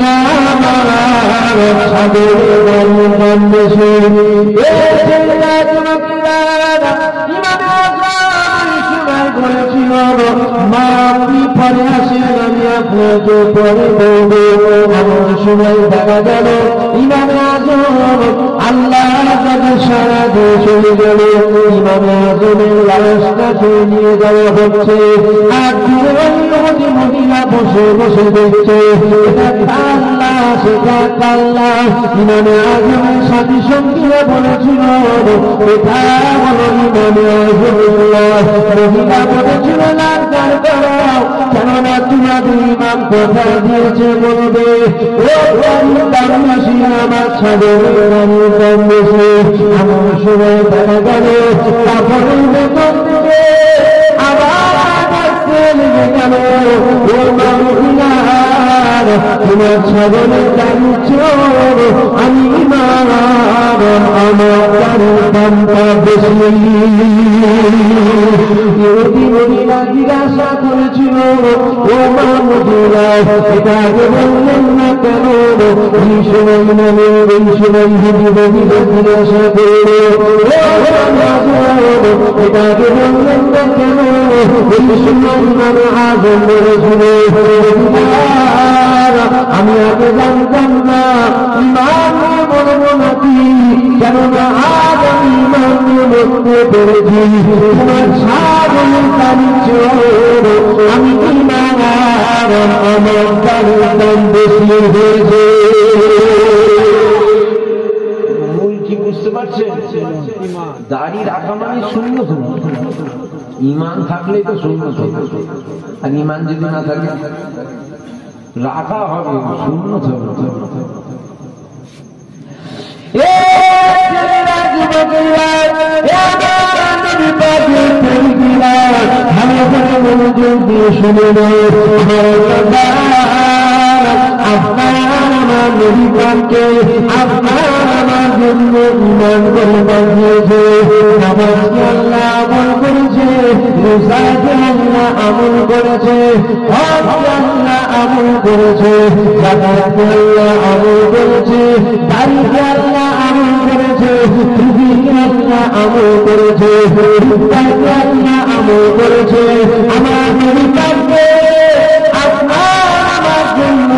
না আমার সাদের বাড়ি কম বেশি? মা আপনি পরে আসেন, আমি আপনাকে পরে বলবো। এমন সময় দেখা গেল ইমামে আজম আল্লাহ তাকে সারা দিয়ে চলে গেল। ইমামে আজমের লাশটাকে নিয়ে যাওয়া হচ্ছে, আর মহিলা বসে বসে দেখছে এটা কাল্লা সেটা কাল্লা। ইমামে আজমের সাথী সঙ্গীরা বলেছিল এটা হলো ইমামে আজমুল্লাহ। মহিলা বলেছিল না তার করাও, কেননা তোমাদের ইমাম কথা দিয়েছে বলবে আমার ছাদের কম বেশি। এমন সময় দেখা গেল কাপড়ের বেতন থেকে আবার লেগে গেল তোমার ছাগলের দাম চোর, আমি আমার দামটা বেশি। মহিলা জিজ্ঞাসা করেছিল ও মা মহিলা এটাকে বললেন না কেন? এই সময় মানে এই সময় যদি মহিলা জিজ্ঞাসা করল এটাকে বললেন না কেন? এই সময় মানে আজম বলেছিল আমি আগে জানতাম না ইমান নিয়ে বলবো নাকি, কেননা আজ আমি ইমান নিয়ে বলতে পেরেছি তোমার ছাগলের দামি চোর, আমি ইমান আমার দামের দাম বেশি হয়েছে। মূল কি বুঝতে পারছেন? দাড়ি রাখা মানে শূন্য, ইমান থাকলেই তো শূন্য থাকে, আর ইমান যদি না থাকে রাখা হবে শূন্য হবে। আপনার আমার নবীকে আপনার আমার জন্য ইমান করে বানিয়েছে, নামাজকে আল্লাহ আমল করেছে, রোজাকে আল্লাহ আমল করেছে, হজকে আল্লাহ আমল করেছে, যাকাতকে আল্লাহ আমল করেছে, দাড়িকে আল্লাহ আমল করেছে, টুপিকে আল্লাহ আমল করেছে, রূপাকে আল্লাহ আমল করেছে। আমার নবীকে আপনার আমার জন্য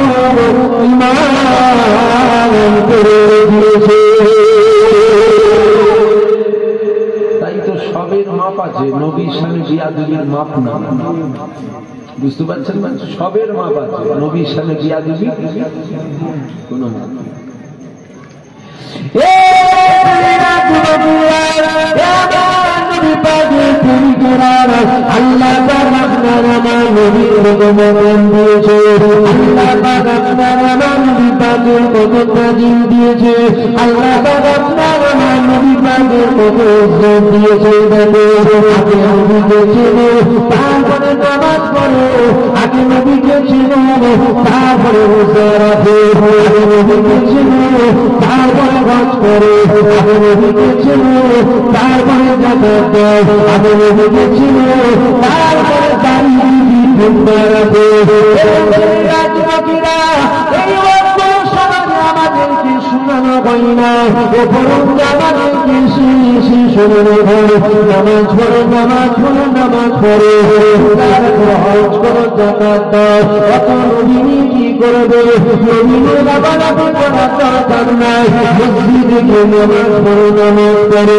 ইমান করে দিয়েছে। তাই তো সবের মাপ আছে, নবীর সামনে বিয়াদুবির মাপ না। বুঝতে পারছেন? সবের মাপ আছে, নবীর সামনে বিয়া দিবি কোনো মাপ নেই। আল্লাহ পাক আপনার আমার নবীর রকম দিয়েছে, আল্লাহ পাক আপনার আমার নবী পাকের কত তাজিম দিয়েছে, আল্লাহ পাক আপনার আমার নবী পাকের কত ইজ্জত দিয়েছে। আগে নবীকে চেনো তারপরে নামাজ পড়ো, আগে নবীকে চেনো তারপরে রোজা রাখো, আগে নবীকে চেনো তারপরে হজ করো, আগে নবীকে চেনো তারপরে যাকাত দাও, আগে নবীকে চেনো তারপরে দাড়ি টুকরা রাখো। রাজবাকিরা এই অল্প সমাজে আমাদেরকে শোনানো হয় না, উপরন্ত আমাদেরকে শোনানো হয়। নামাজ পড়ো, নামাজ পড়ো, নামাজ পড়ো, তারপর হজ করো, যাকাত দাও। কত নবী কি করবে? নবীর লাফালাফি করার দরকার নাই, মসজিদে গিয়ে নামাজ পড়ো, নামাজ পড়ো।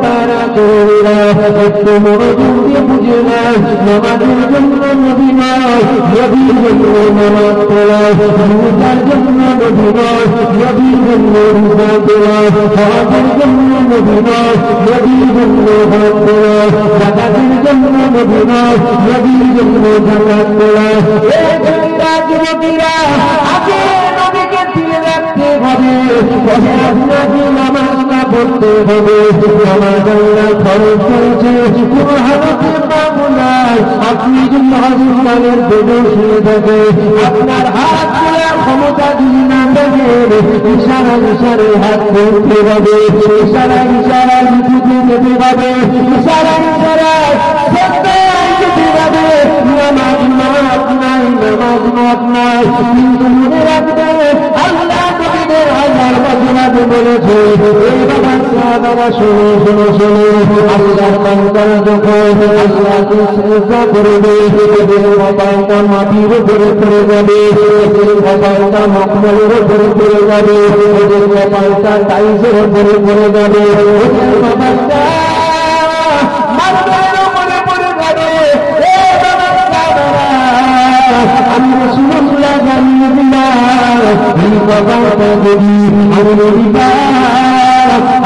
তারা তরুণীরা একটু মনোযোগ দিয়ে বুঝে না, নামাজের জন্য নবী নয়, নবীর জন্য নামাজ পড়া, রোজার জন্য নবী নয়, নবীর জন্য রোজা পড়া, হজের জন্য নবী নয়, নবীর জন্য হজ পড়া, যাকাতের জন্য নবী নয়, নবীর জন্য যাকাত পড়া। রাজনীতিরা আগে নবীকে দিয়ে রাখতে হবে, আপনাকে নামাজটা পড়তে হবে। নামাজ আল্লাহ খরচ করেছে, কোনো হালতে মামলায় আপনি যদি হসপিটালের বেডে শুয়ে থাকে, আপনার হাত তোলার ক্ষমতা যদি না থাকে, ইশারা ইশারে হাত তুলতে হবে, ইশারা ইশারায় লিখিতে যেতে হবে, ইশারা ইশারায় যেতে হবে। নামাজ মাপ নাই, নামাজ মাপ নাই, কিন্তু মনে রাখবে আল্লাহ নবীদের হাজার বছর আগে বলেছে, এই বাবা সাহাবারা শোনো শোনো শোনো, আল্লাহর বান্দারা যখন আল্লাহকে সিজদা করবে, এদের কপালটা মাটির উপরে পড়ে যাবে, এদের কপালটা মখমলের উপরে পড়ে যাবে, এদের কপালটা টাইসের উপরে পড়ে যাবে, এদের কপালটা মাথার উপরে পড়ে যাবে। আমি রাসূলুল্লাহ জানিয়ে দিলাম, এই কপালটা যদি আমি নবীরা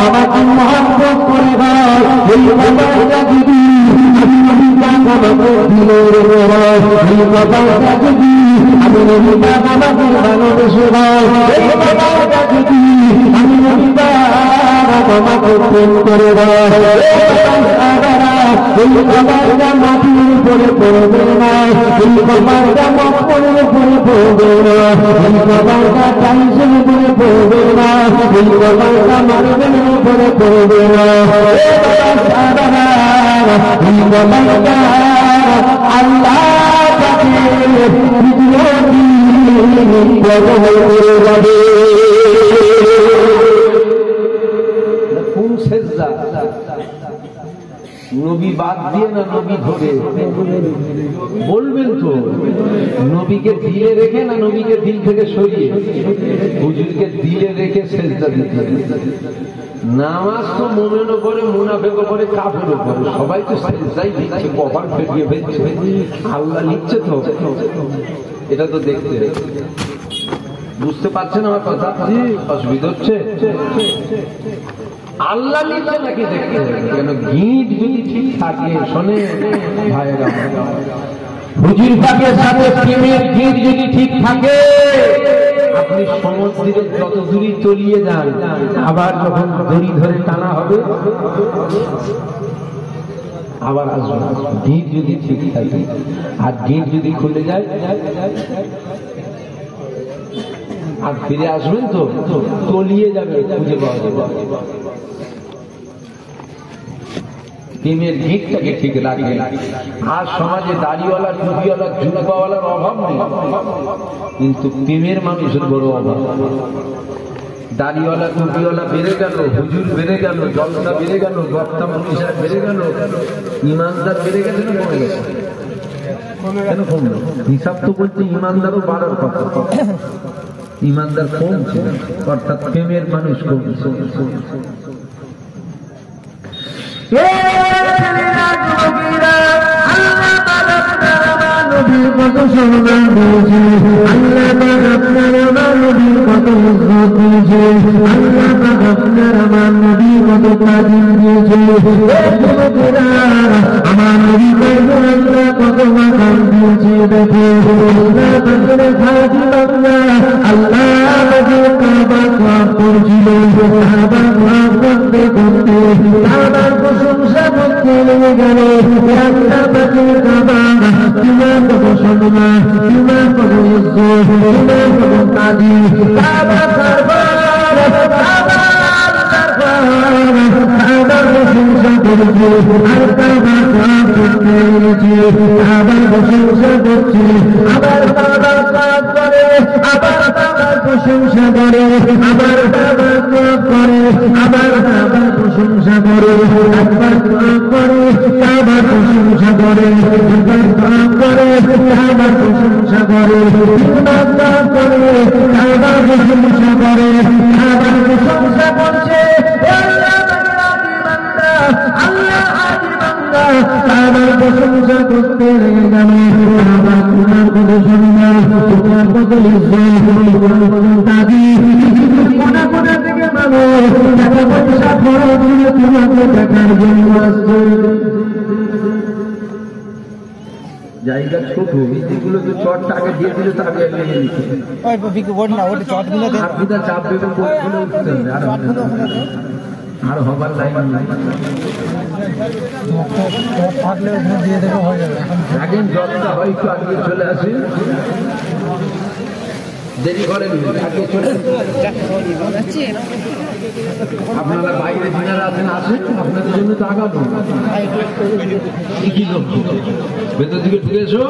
আমাকে মহব্বত করে দাও, এই কপালটা যদি আমি নবীরা আমাকে দিলে দাও, এই কপালটা যদি আমি নবীরা আমাকে ভালোবেসে দাও, এই কপালটা যদি আমি নবীরা আমাকে প্রেম করে দাও, এই কপালটা মাটির উপরে পড়বে না, এই কপালটা মক্কলের উপরে পড়বে না, এই কপালটা টাইসের উপরে পড়বে না, এই কপালটা মার্বেলের উপরে পড়বে না। এই কপালটা আল্লাহ তাকে করে যাবে। কোন সেজদা? নবী বাদ দিয়ে না নবী ধরে বলবেন তো? নবীকে দিলে রেখে না নবীকে দিল থেকে সরিয়ে? হুজুরকে দিলে রেখে সেজদা দিতে। নামাজ তো মুমিনও করে, মুনাফিকও করে, কাফেরও করে, সবাই তো সেজদাই দিচ্ছে, কপাল ফেটিয়ে ফেলছে। আল্লাহ নিচ্ছে তো, এটা তো দেখতে। বুঝতে পারছেন আমার কথা? অসুবিধা হচ্ছে? আল্লাহ নিচ্ছে নাকি দেখতে? কেন গিট যদি ঠিক থাকে, শোনে ভাইয়েরা, হুজুর পাকের সাথে প্রেমের গিট যদি ঠিক থাকে, আপনি সমুদ্রে যত দূরই তলিয়ে যান, আবার যখন দড়ি ধরে টানা হবে আবার আসবেন। গিট যদি ঠিক থাকে, আর গিট যদি খুলে যায় আর ফিরে আসবেন তো তলিয়ে যাবে, খুঁজে পাওয়া যাবে। প্রেমের গিটটাকে ঠিক রাখে। আর সমাজে দাড়িওয়ালা, টুপিওয়ালা, জুব্বাওয়ালার অভাব নেই, কিন্তু প্রেমের মানুষের বড় অভাব। দাড়িওয়ালা, টুপিওয়ালা বেড়ে গেল, হুজুর বেড়ে গেল, জলসা বেড়ে গেল, বক্তা মনীষা বেড়ে গেল, ইমানদার বেড়ে গেছে না কমে গেছে? কেন কমলো? হিসাব তো বলছে ইমানদারও বাড়ার কথা, ইমানদার কমছে, অর্থাৎ প্রেমের মানুষ কমছে। আল্লাহ নবীর কত সম্মান দিয়েছে, আল্লাহ পাক আপনার আমার নবীর কত ইজ্জত দিয়েছে, আল্লাহ পাক আপনার আমার নবীর কত তাজিম দিয়েছে। আমার নবী আল্লাহ কত মাকাম দিয়েছে দেখো। আল্লাহ পাকের খাঁটি বান্দা আল্লাহ পাকের কাবা ওয়াক করছিল, কাবা ওয়াক করতে করতে কাবার প্রশংসা করতে লেগে গেল। আল্লাহ পাকের কাবা তোমার কত সম্মান, তোমার কত ইজ্জত, তোমার কত তাজিম। কাবা দরবার, কাবার প্রশংসা করছে আর কাবা ওয়াক করতে লেগেছে, কাবার প্রশংসা করছে আবার কাবা ওয়াক করে, আবার কাবার প্রশংসা করে, আবার কাবা ওয়াক করে, আবার কাবার প্রশংসা করে, একবার ওয়াক করে কাবার প্রশংসা করে, একবার ওয়াক করে কাবার প্রশংসা করে, তিনবার ওয়াক করে কাবার প্রশংসা করে, কাবার প্রশংসা করছে। আল্লাহ আদি বান্দা কাবার প্রশংসা করতে লেগে গেল। কাবার তোমার কত সম্মান, তোমার কত ইজ্জত, তোমার কত তাজিম। কোনা কোনা থেকে মানুষ টাকা পয়সা খরচ করে তোমাকে দেখার জন্য আসছে। জায়গা ছোট, যেগুলো তো চটটা আগে দিয়ে দিলে তো আগে লেগে নিচ্ছে, চাপ দেবে কোটগুলো উঠতে আর হবার লাইন নাই। এখন জলটা হয় একটু আগে চলে আসে, দেরি করেন আগে চলে। আপনারা বাইরে যিনারা আছেন আসেন, আপনাদের জন্য তো আগাবো। কি লোক ভেতর দিকে ঢুকে এসো,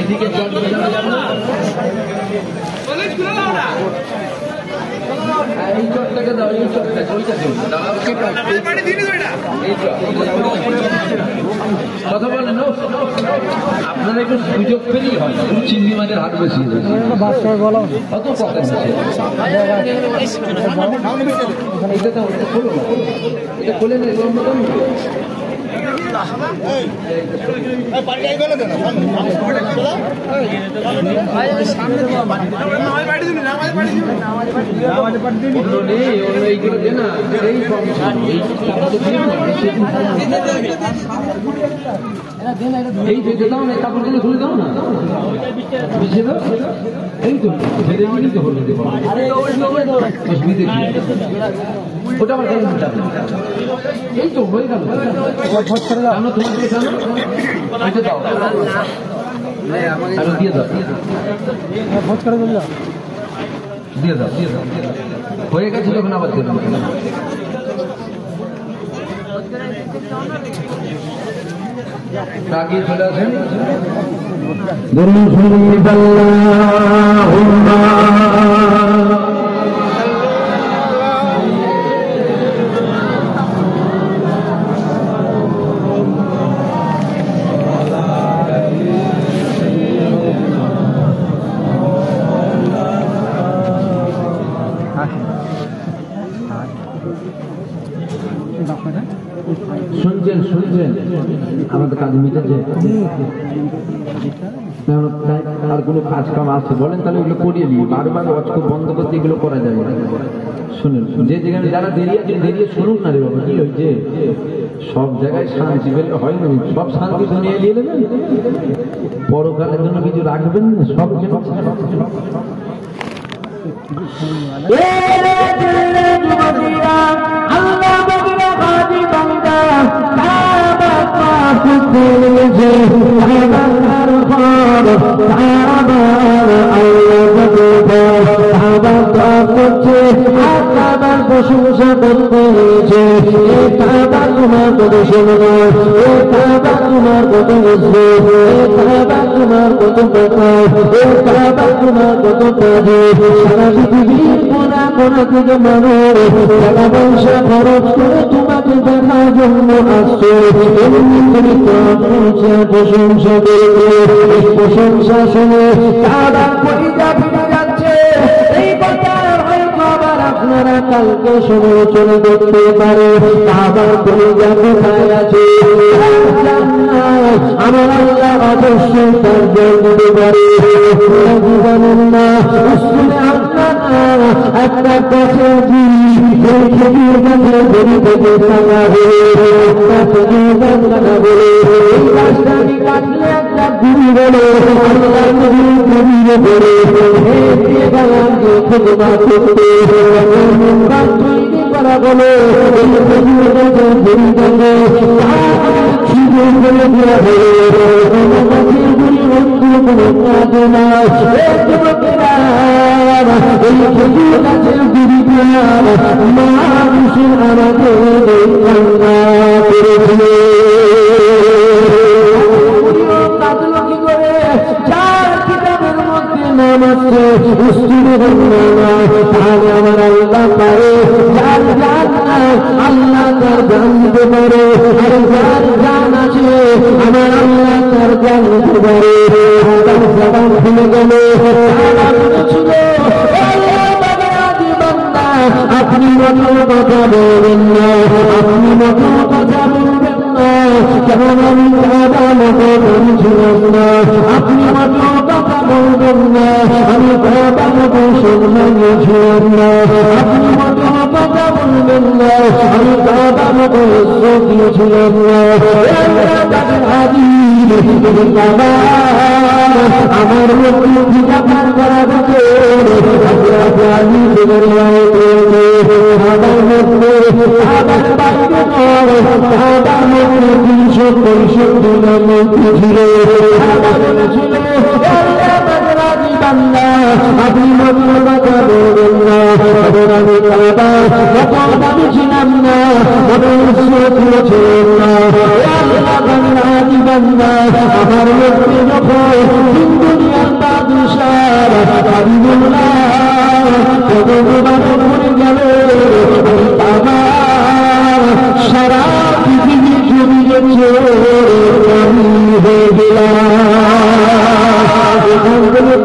এদিকে জল এই চটটাকে দাও, এই চটটা কথা বলেন। আপনারা একটু সুযোগ পেলেই হয়, চিংড়ি মাছের হাট বেশি অত কথা এটা খোলে না এই যে দাও না, কাপড়গুলো ধুলে দাও না, বুঝে দাও। এই তো ছেড়ে দিলেই তো হলো, ওটা আমার এই তো হয়ে গেল। তোমার দিকে জানো এটা দাও, দিয়ে দাও, ভোজ করে দিয়ে দাও, দিয়ে দাও, দিয়ে দাও, হয়ে গেছে তখন আবার দিয়ে দাও। আগিয়ে চলে আসেন। শুনছেন শুনছেন আমাদের কাজ মিটেছে, আর কোনো কাজ কাম আছে বলেন তাহলে ওগুলো করিয়ে নিই। বারবার অচক বন্ধ করতে এগুলো করা যাবে না। শুনুন, যে যেখানে যারা দেরি আছে দেরিয়ে শুনুন না রে বাবা, কি হয়েছে? সব জায়গায় শান্তি পেলে হয় না, সব শান্তি দুনিয়ে নিয়ে নেবেন, পরকালের জন্য কিছু রাখবেন না, সব প্রশংসা করতে হয়েছে। তোমার কত সম্মান, তোমার কত ইজ্জত, তোমার কত প্রকার, তোমার কত কাজে। সারা পৃথিবীর কোনা কোনা থেকে মানুষ টাকা পয়সা খরচ করে তোমাকে দেখার জন্য আসছে। প্রশংসা করে প্রশংসা শুনে তারা পরিচা ফিরে যাচ্ছে। এই কথা হয়তো আবার আপনারা কালকে সমালোচনা করতে পারে আমার কলিজা কোথায় আছে আমার আল্লাহ অবশ্যই তার জল দিতে পারে জানেন না শুনে আপনারা একটা গাছের জিনিস এই খেজুর গাছের জড়ি থেকে টাকা বলে একটা খেজুর গাছ টাকা বলে এই গাছটাকে কাটলে একটা গুড়ি বলে আল্লাহ গুড়িয়ে বলে দিয়ে গেলাম যে খুদমা করতে গাছ তৈরি করা বলে এই খেজুর গাছের জড়ি থেকে সুযোগ করে দেওয়া হলে গাছের গুড়ি বন্ধু কোনো কাজ না এই খেজুর গাছের গুড়ি মানুষের আমাদের কান্না করেছিল কাঁদলো কি করে যার কিতাবের মধ্যে নাম আছে তাহলে আমার আল্লাহ পারে যার জান আল্লাহ তার জান দিতে পারে আর যার জান আছে আমার আল্লাহ তার জান দিতে পারে তার জবান খুলে গেল ছিল আপনি মতো কথা বলবেন না আপনি মতো কথা বলবেন না কেমন আমি দাদা মতো বলছিলাম না আপনি মতো কথা বলবেন না আমি দাদা মতো সম্মানিয়েছিলাম না আপনি মতো কথা বলবেন না আমি দাদা মতো দিয়েছিলাম না আমার মধ্যে জিজ্ঞাসা করা হচ্ছে আমি আমার মধ্যে আমার বাইরে আমার মধ্যে 365 নাম ছিল আপনি মতো কথা বলবেন না আমি আমি ছিলাম না আমার মধ্যে যখন দুনিয়ার বাদশাহ সারা পৃথিবী জমি গেছে আমি হয়ে গেলাম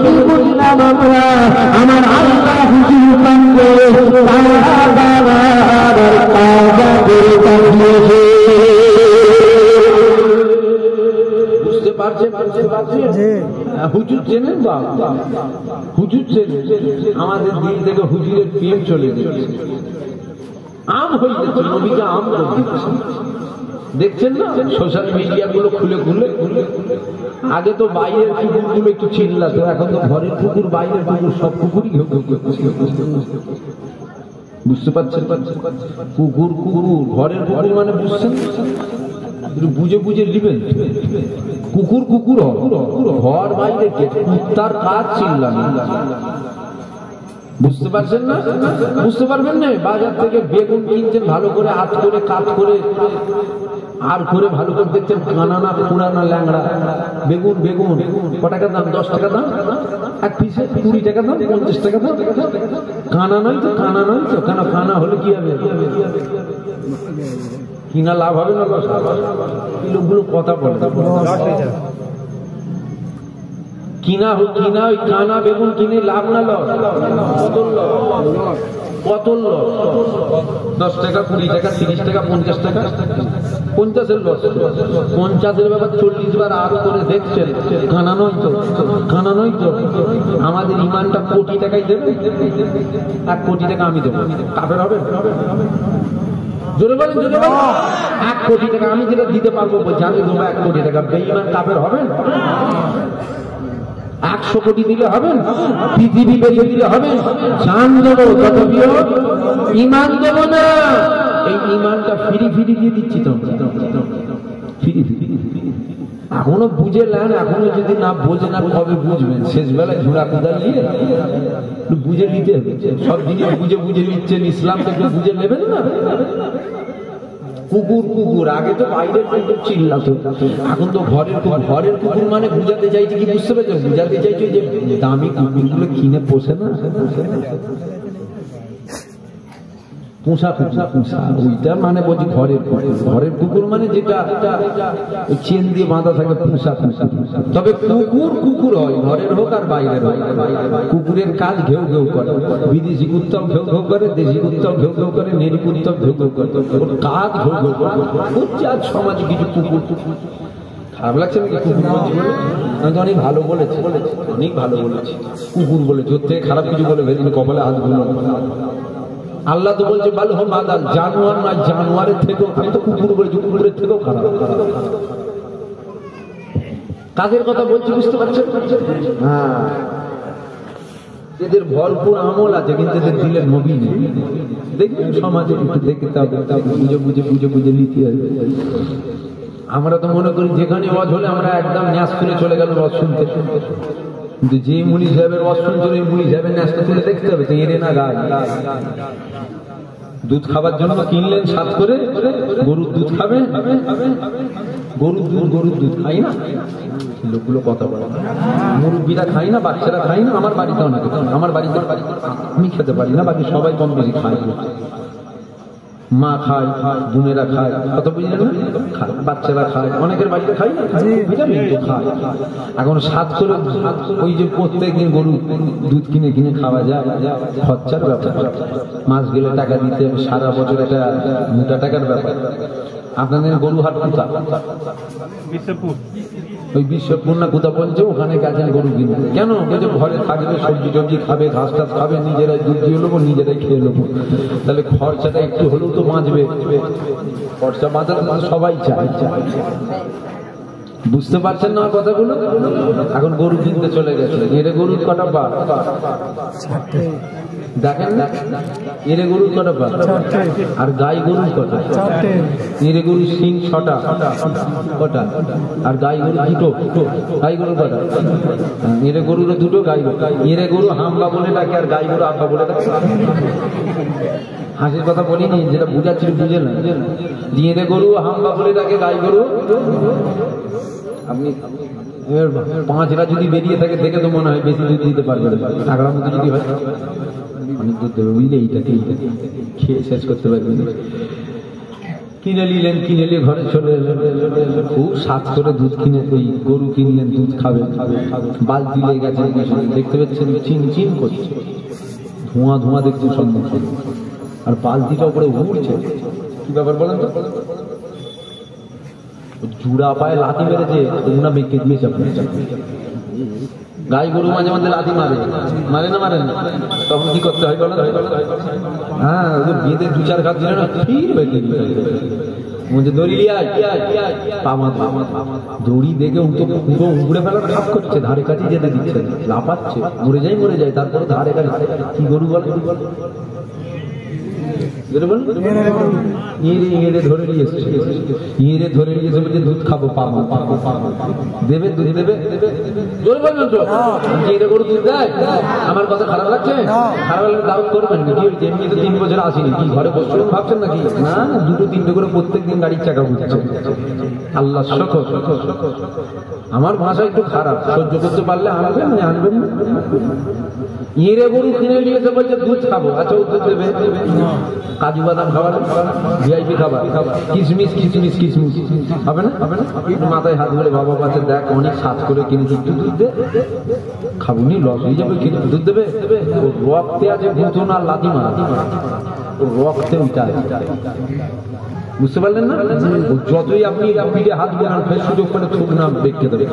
কি বুঝলাম আমরা আমার আল্লাহ হুজুর কান্দে বুঝতে পারছে হুজুর চেনেন তো হুজুর চেনেন আমাদের দিন থেকে হুজুরের প্রেম চলে গেছে আম হয়ে যাচ্ছে নবীকে আম দেখছেন না সোশ্যাল মিডিয়া গুলো খুলে খুলে আগে তো বাইরের কুকুর গুলো একটু চিল্লাতো এখন তো ঘরের কুকুর বাইরের কুকুর সব কুকুরই বুঝতে পারছেন কুকুর কুকুর ঘরের কুকুর মানে বুঝছেন বুঝে বুঝে নিবেন কুকুর কুকুর ঘর বাইরে কুত্তার কাজ চিল্লানো বুঝতে পারছেন না বুঝতে পারবেন না বাজার থেকে বেগুন কিনছেন ভালো করে হাত করে কাজ করে আর করে ভালো করে দেখছেন কানানা পুরানা ল্যাংড়া বেগুন বেগুন ক টাকা দাম 10 টাকা দাম এক পিসে 20 টাকা দাম 50 টাকা দাম কানা নয় তো কেন কানা হলে কি হবে কিনা লাভ হবে না লোকগুলো কথা বলে কিনা ওই কানা বেগুন কিনে লাভ না কত 10 টাকা 20 টাকা 30 টাকা 50 টাকা 50-এর লস 50-এর ব্যাপার 40 বার আরো করে দেখছেন কানা নয় তো আমাদের ইমানটা কোটি টাকাই দেবে 1 কোটি টাকা আমি দেবো কাফের হবে জোরে বলেন 1 কোটি টাকা আমি যেটা দিতে পারবো জানি দেবো 1 কোটি টাকা বেঈমান কাফের হবেন 100 কোটি দিলে হবেন পৃথিবী বেঁচে দিলে হবেন জান দেবো তথাপিও ইমান দেবো না এই ইমানটা ফিরি দিয়ে দিচ্ছি তো ফিরি এখনো বুঝে নেন এখনো যদি না বোঝে না কবে বুঝবেন শেষ বেলায় ঝুড়া কোদাল নিয়ে বুঝে নিতে সব জিনিস বুঝে নিচ্ছেন ইসলাম থেকে বুঝে নেবেন না কুকুর আগে তো বাইরের কুকুর চিল্লাতো এখন তো ঘরের কুকুর মানে বুঝাতে চাইছে কি বুঝতে পেরেছো বুঝাতে চাইছো যে দামি কুকুরগুলো কিনে পোষে না পোষা পোষা ওইটা মানে বলছি ঘরের ঘরের কুকুর মানে যেটা চেন দিয়ে বাঁধা থাকে পোষা পোষা। তবে কুকুর হয়, ঘরের হোক আর বাইরের হোক। কুকুরের কাজ ঘেউ ঘেউ করে, বিদেশি কুত্তাও ঘেউ ঘেউ করে, দেশি কুত্তাও ঘেউ ঘেউ করে, নেরি কুত্তাও ঘেউ ঘেউ করে, ওর কাজ ঘেউ ঘেউ করে। হচ্ছে আজ সমাজে কিছু কুকুর। খারাপ লাগছে নাকি কুকুর বলছি বলে? আমি তো অনেক ভালো বলেছি, অনেক ভালো বলেছি। কুকুর বলেছি, ওর থেকে খারাপ কিছু বলে ভেতরে কপালে হাত গুলো। আল্লাহ তো বলছে বাল হো মাদাল, জানোয়ার নয়, জানোয়ারের থেকেও। আমি তো কুকুর বলেছি, কুকুরের থেকেও খারাপ। কাদের কথা বলছি বুঝতে পারছেন? হ্যাঁ, এদের ভরপুর আমল আছে, কিন্তু এদের দিলে নবী নেই। দেখবেন সমাজে একটু দেখতে হবে, বুঝে বুঝে নিতে হবে। আমরা তো মনে করি যেখানে ওয়াজ হলে আমরা একদম ন্যাস তুলে চলে গেল ওয়াজ শুনতে, কিন্তু যে মুনি সাহেবের ওয়াজ শুনছিল ওই মুনি সাহেবের ন্যাসটা তুলে দেখতে হবে। তো এরে না গায়, দুধ খাবার জন্য কিনলেন সাত করে, গরুর দুধ খাবে, গরুর দুধ খাই না লোকগুলো কথা বলে, মুরব্বীরা খাই না, বাচ্চারা খাই না। আমার বাড়িতে অনেকে, আমার বাড়িতে আমি খেতে পারি না, বাকি সবাই কম বেশি খায়। মা খায়, বোনেরা খায়, কত বুঝলেন না? খায়, বাচ্চারা খায়, অনেকের বাড়িতে খাই না, ভিটামিন তো খায়। এখন সাত করে ওই যে প্রত্যেকদিন গরু দুধ কিনে কিনে খাওয়া যায়, খরচার ব্যাপার। মাস গেলে টাকা দিতে হবে, সারা বছর একটা মোটা টাকার ব্যাপার। আপনাদের গরু হাট কোথা? ওই বিশ্বপুর না কোথা বলছে, ওখানে গেছেন গরু কিনতে। কেন? বলছে ঘরে থাকবে, সবজি টবজি খাবে, ঘাস টাস খাবে, নিজেরাই দুধ দিয়ে নেবো, নিজেরাই খেয়ে নেবো। তাহলে খরচাটা একটু হলেও তো বাঁচবে। খরচা বাঁচাতে সবাই চায়। বুঝতে পারছেন না কথাগুলো? এখন গরু কিনতে চলে গেছে, এর গরুর কটা পা দেখেন না, এর গরুর কটা পা, আর গাই গরুর কটা? এর গরুর সিং ছটা কটা, আর গাই গরু দুটো। গাই গরুর কটা? এর গরুর দুটো, গাই গরু। এর গরু হাম্বা বলে ডাকে, আর গাই গরু আব্বা বলে ডাকে। হাসির কথা বলিনি, যেটা বুঝাচ্ছিল বুঝে না। এর গরু হাম্বা বলে ডাকে, গাই গরু। আপনি 5টা যদি বেরিয়ে থাকে দেখে তো মনে হয় বেশি দুধ দিতে পারবে। আগড়ার মধ্যে যদি হয় অনেক দুধ দেবে, বুঝলে? এইটাকে খেয়ে শেষ করতে পারবে। কিনে নিলেন, কিনে নিয়ে ঘরে চলে এলেন, খুব সাত করে দুধ কিনে ওই গরু কিনলেন, দুধ খাবে। বালতি লেগে গেছে, দেখতে পাচ্ছেন চিন চিন করছে, ধোঁয়া ধোঁয়া দেখছেন সম্মুখে, আর বালতিটা উপরে উড়ছে। কি ব্যাপার বলেন তো? জুড়া পায়ে লাথি মেরেছে, তোমরা বেঁকে দিয়েছে। গাই গরু মাঝে মাঝে লাথি মারে না, মারে না? তখন কি করতে হয় বলেন? হ্যাঁ, বেঁধে 2-4 ঘাত দিলে না, ঠিক বেঁধে দিতে দড়ি দড়ি দেখে পুরো উড়ে ফেলার খাপ করছে, ধারে কাছে যেতে দিচ্ছে, লাফাচ্ছে, মরে যায়। তারপরে ধারে কাছে কি গরু বলে? ধরে নিয়ে এসে বলছে দুধ খাবো, পাবো দেবে, দুধ দেবে। গরু দুধ দেয়? আমার কথা খারাপ লাগছে? খারাপ লাগলে দাওয়াত করবেন নাকি? এমনি তো 3 বছর আসেনি, কি ঘরে বসে ভাবছেন নাকি? না, 2-3টে করে প্রত্যেকদিন গাড়ির চাকা ঘুরছে। আল্লাহ শকর। আমার ভাষা একটু খারাপ, সহ্য করতে পারলে আনবেন না। ইঁড়ে গরু কিনে নিয়ে এসে বলছে দুধ খাবো। আচ্ছা, দুধ দেবে? কাজু বাদাম খাবার, ভিআইপি খাবার, কিশমিশ হবে না? মাথায় হাত ধরে বাবা পাশে দেখ, অনেক সাত করে কিনেছি, একটু দুধ দে। খাবো নি, লস হয়ে যাবে, কিন্তু দুধ দেবে? রক্তে আছে ভূতন আর লাথি মারা, রক্তে উঠা। বুঝতে পারলেন না? যতই আপনি পিঠে হাত বোনান, ফের সুযোগ করে থুক না দেখতে দেবে।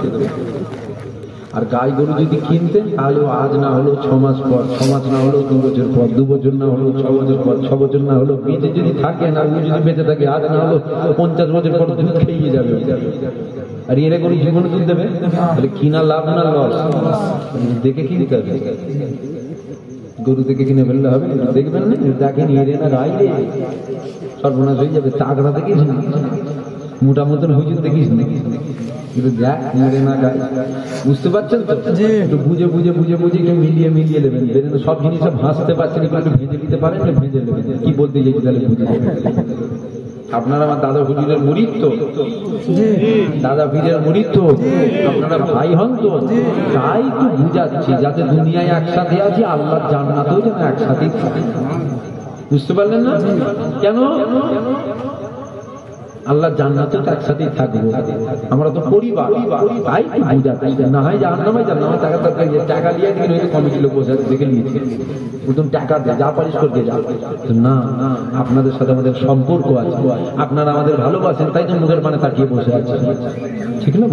আর গাই গরু যদি কিনতেন, তাহলে আজ না হলো 6 মাস পর, 6 মাস না হলো 2 বছর পর, 2 বছর না হলো 6 বছর পর, 6 বছর না হলো বেঁচে যদি থাকেন, আর যদি বেঁচে থাকে, আজ না হলো 50 বছর পর দুধ খেয়ে যাবে। আর এর গরু জীবনে দুধ দেবে? তাহলে কিনা লাভ না লস? দেখে কিনতে হবে। গরু থেকে কিনে ফেললে হবে? দেখবেন না, দেখেন এরে না গাই রে, সর্বনাশ হয়ে যাবে। তাগড়া দেখিস না, মোটা মতন হুজুর দেখিস না, কিন্তু দেখ মেরে না গায়ে। বুঝতে পারছেন তো? একটু বুঝে একটু মিলিয়ে নেবেন। সব জিনিস ভাসতে পারছেন, একটু ভেজে দিতে পারেন, ভেজে নেবেন। কি বলতে চাইছি তাহলে বুঝে যাবেন। আপনারা আমার দাদা হুজুরের মুরিদ তো, দাদা পীরের মুরিদ তো, আপনারা ভাই হন তো, তাই তো বুঝাচ্ছি, যাতে দুনিয়ায় একসাথে আছি, আল্লাহর জান্নাতেও যেন একসাথেই থাকি। বুঝতে পারলেন না কেন? আল্লাহ জান্নাতে একসাথেই থাকবো, আমরা তো পরিবার, তাই বুঝাতে না হয় জাহান্নামে জান্নামে টাকা টাকা দিয়ে দিকে কমিটি লোক বসে দেখে নিয়েছে প্রথম টাকা দিয়ে যা পারিশ করতে যা না, আপনাদের সাথে আমাদের সম্পর্ক আছে, আপনারা আমাদের ভালোবাসেন, তাই তো মুখের মানে তাকিয়ে বসে আছে, ঠিক না?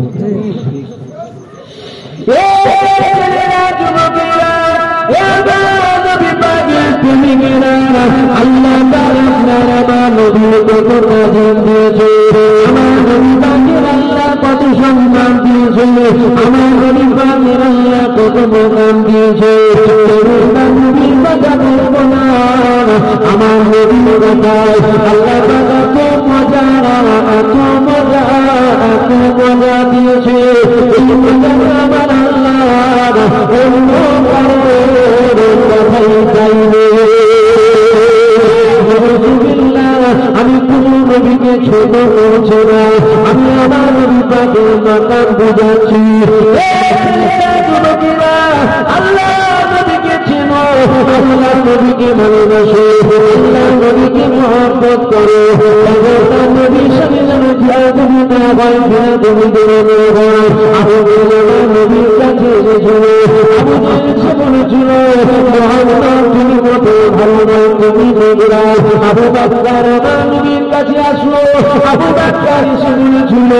কত সম্মান দিয়েছে, আমার গরিবের আল্লাহ কত মোকাম দিয়েছে। আমার নবীর কথায় আল্লাহ এত মজা এত মজা এত মজা দিয়েছে, এই মজা আমার আল্লাহ অন্য কারোর কথাই চাইবে। আমি কোন নবীকে ছোট করছি না, আমি আমার নবী পাকের মাকাম বুঝাচ্ছি। আল্লাহ নবীকে চেনো, আল্লাহ নবীকে ভালোবাসো, আল্লাহ নবীকে মহব্বত করো। নবীর সাথে যেন তুমি না হয়, তুমি নবীর কাছে এসেছিল, বলেছিল মোহাম্মদ তুমি মতো ভালো নয়, তুমি নেগরা। আবু বকর নবীর কাছে আসলো, আবু বকর এসে বলেছিল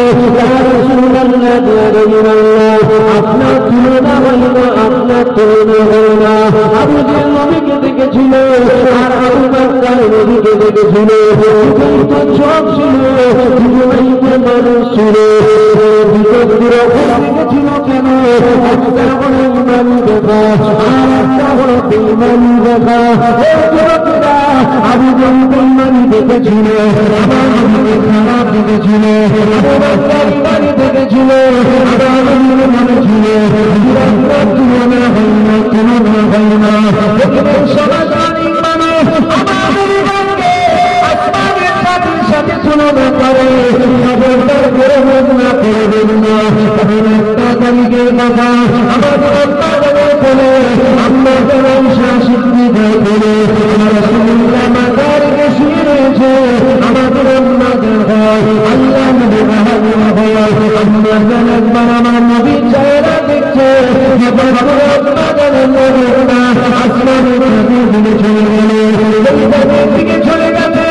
আপনার তুলনা হয় না, আপনার তুলনা হয় না। আবু জেহেল নবীকে দেখেছিল আর আবু বকর নবীকে দেখেছিল, চোখ ছিল, মানুষ ছিল, দেখেছিল কেন? একটা হলো ইমানি দেখা আর একটা হলো বেঈমানি দেখা। আবু জেহেল বেঈমানি দেখেছিল, খারাপ দেখেছিল, ইমানি দেখেছিল, মনে ছিল তুলনা হয় না, তুলনা হয় না। সমাজবাদী মানুষ আমাদের ইমানকে আসমানের সাথে তুলনা করে, খবরদার করবেন না, করবেন না। একটা তারিখের কথা আমাদের আত্মাদের বলে, আমাদের শাসিদ্ধি বলে রাসূলুল্লাহ মাজারকে শুয়ে রয়েছে, আমাদের আত্মাদের হয় আল্লাহ নবী আমার নবী চেহারা দেখছে, আসমানের দিকে চলে গেল, দিকে চলে গেছে,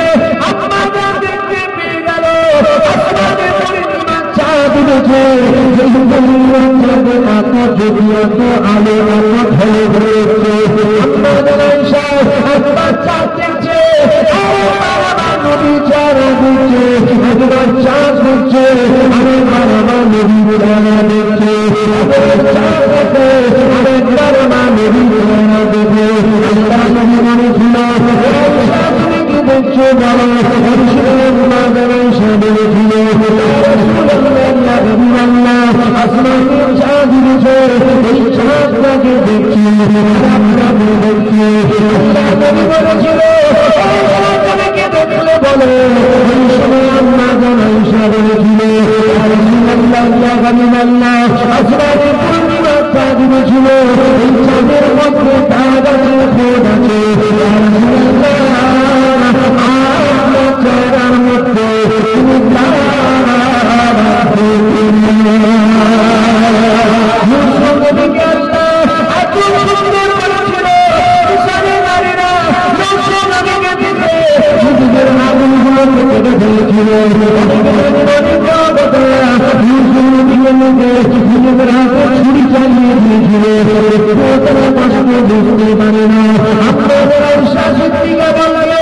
আপনাদের দেখতে পেয়ে গেল আসমানের পরিমাণ চাঁদ উঠেছে, আকাশ যদি এত আলো এত ঢলে ধরেছে, আপনাদের একবার চাঁদ দেখছে, নবী চেহারা দেখছে, একবার চাঁদ দেখছে, আরেকবার আমার নবী চেহারা দেখছে, চাঁদ দেখে আরেকবার আমার নবী চেহারা দেখে। আল্লাহ নবী বলেছিল তুমি কি দেখছো বলো? আসমানের চাঁদ উঠেছে, এই চাঁদটাকে দেখছি, আপনাকে দেখছি। আল্লাহ নবী বলেছিল দেখলে বলে, ওই সময় আম্মা জান আয়েশা বলেছিল আসমানের পূর্ণিমা চাঁদ উঠেছিল, এই চাঁদের মধ্যে দাগ আছে, খোঁজ আছে, চেহারার মধ্যে ছুরি চালিয়ে দিয়েছিল, বুঝতে পারে না। আপনাদের শাসিকা বলবে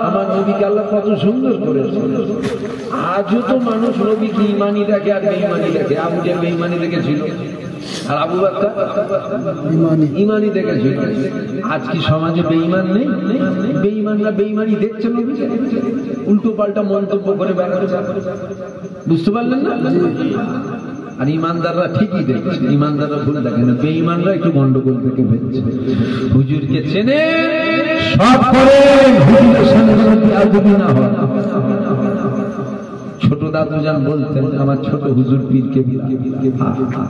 আমার নবীকে আল্লাহ কত সুন্দর করেছে। আজও তো মানুষ নবীকে ইমানি দেখে আর বেঈমানি দেখে। আবু জেহেল বেঈমানি দেখেছিল আর আবু বকর ইমানি দেখেছিল। আজ কি সমাজে বেঈমান নেই? বেঈমানরা বেঈমানি দেখছে, নবীকে উল্টো পাল্টা মন্তব্য করে বেড়াচ্ছে। বুঝতে পারলেন না? আর ইমানদাররা ঠিকই দেখছে, ইমানদাররা ভুল দেখে না, বেঈমানরা একটু গন্ডগোল থেকে ফেলছে। হুজুরকে চেনে সব করে, হুজুরের সঙ্গে আদবি না হয়। ছোট দাদু যান বলতেন, আমার ছোট হুজুর পীর কেবলা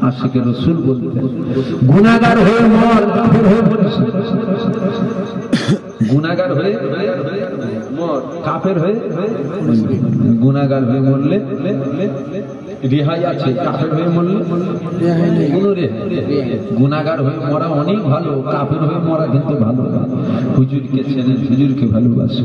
আশিকে রাসূল বলতেন, গুনাহগার হয়ে মর, কাফের হয়ে মরিস। গুনাহগার হয়ে মর, কাফের হয়ে, গুনাহগার হয়ে মরলে রেহাই আছে, কাফের হয়ে মরলে কোনো রেহাই। গুনাহগার হয়ে মরা অনেক ভালো, কাফের হয়ে মরা কিন্তু ভালো না। হুজুরকে চেনে, হুজুরকে ভালোবাসে।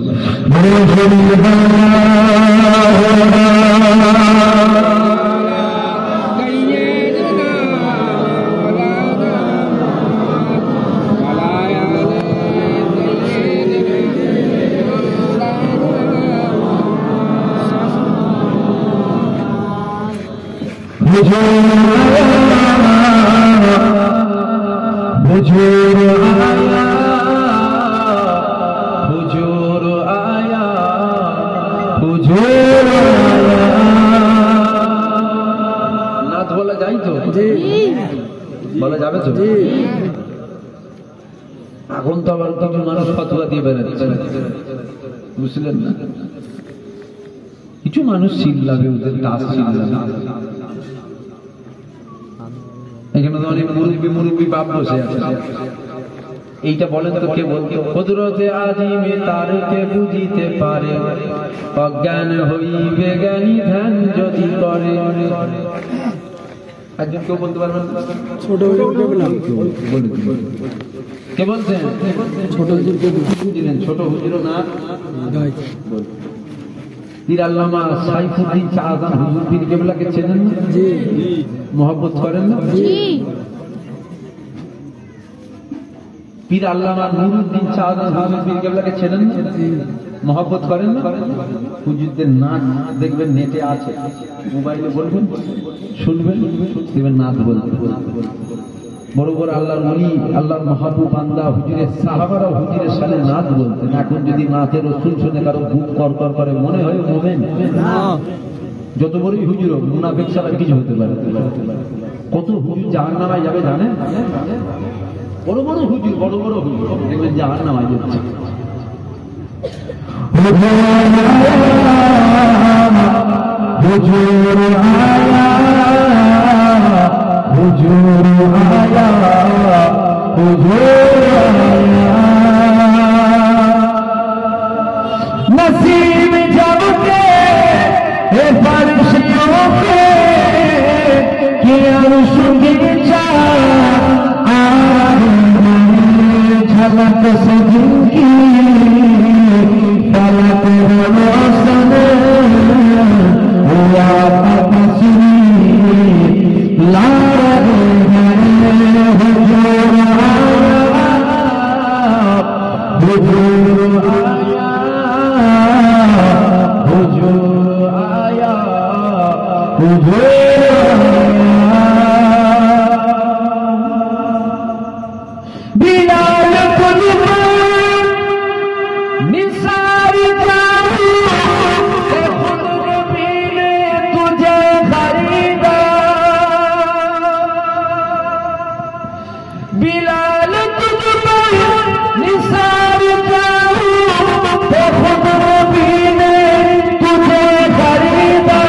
নাচ বলা যায় তো? বলা যাবে তো? এখন তো আবার কিছু মানুষ ফতোয়া দিয়ে বেড়াচ্ছে, বুঝলেন না? কিছু মানুষ চিল্লাবে, ওদের দাস চিল্লাবে। এখানে তো অনেক মুরব্বী বাপ বসে আছে। এইটা বলেন তো কে বলতো? কুদরতে আজিমে তারকে বুঝিতে পারে, অজ্ঞান হইবে জ্ঞানী ধ্যান যদি করে। একজন কেউ বলতে পারবেন? ছোট কে বলছেন? ছোট হুজুর, ছোট হুজুর না পীর আল্লামা সাইফুদ্দিন শাহজাহান হুজুর পীর কেবলাকে চেনেন না? জি। মহব্বত করেন না? জি। পীর আল্লামা নুরুদ্দিন শাহজাহান হুজুর পীর কেবলাকে চেনেন না? জি। মহব্বত করেন না? হুজুরদের নাচ দেখবেন নেটে আছে, মোবাইলে বলবেন, শুনবেন, দেখবেন নাচ বলতে। বড় বড় আল্লাহর ওলি, আল্লাহর মাহবুব বান্দা, হুজুরের সাহাবারা হুজুরের সাথে নাচ বলতেন। এখন যদি নাচের রসুল শুনে কারো বুক করকর করে, মনে হয় মোমেন। যত বড়ই হুজুর হোক, মুনাফিক ছাড়া কিছু হতে পারে। কত হুজুর জাহান্নামে যাবে জানেন? বড় বড় হুজুর, বড় বড় হুজুর দেখবেন জাহান্নামে যাচ্ছে। হুজুর আয়া, হুজুর আয়া, হুজুর আয়া, नसीब जब के फर्शियों के अर्श गिरजा झलक से जिनकी फलक रोशन हुआ तस्वीर ला रहे हैं। हुजूर आया, हुजूर आया, हुजूर आया। बिलाल तुझको निसार जाऊं, खुद नबी ने तुझे खरीदा। बिलाल तुझको निसार जाऊं, खुद नबी ने तुझे खरीदा।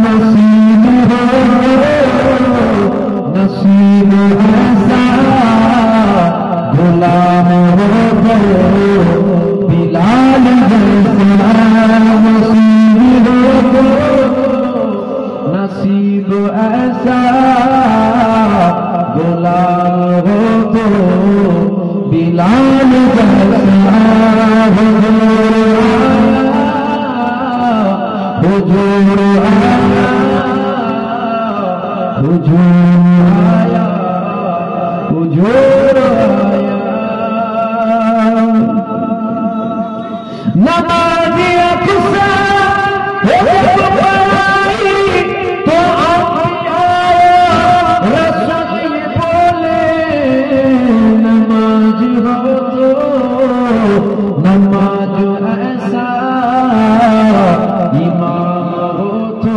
नसीब हो, नसीब ऐसा गुलाम हो गए बिलाल जैसा। नसीब हो, नसीब ऐसा गुलाम हो तो बिलाल जैसा। हुजूर आया, हुजूर आया, हुजूर आया। नमाज़ी अक्सा तो आया रसूल बोले, नमाज हो तो नमाज ऐसा, इमाम हो तो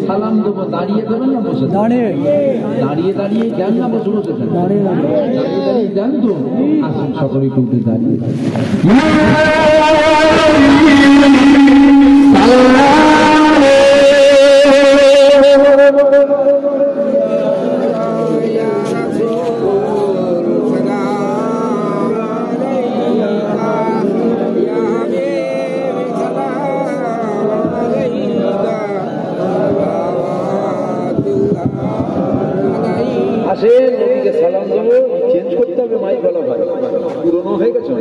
সালাম দেবো দাঁড়িয়ে দেবেন না বসে? দাঁড়িয়ে দাঁড়িয়ে দেন না বসে বসে দেন? দাঁড়িয়ে দাঁড়িয়ে দেন তো। আসুন সকলে একটু উঠে দাঁড়িয়ে আসে নবীকে সালাম দেবো। চেঞ্জ করতে হবে মাইক ভালো ভাই, পুরনো হয়ে গেছে।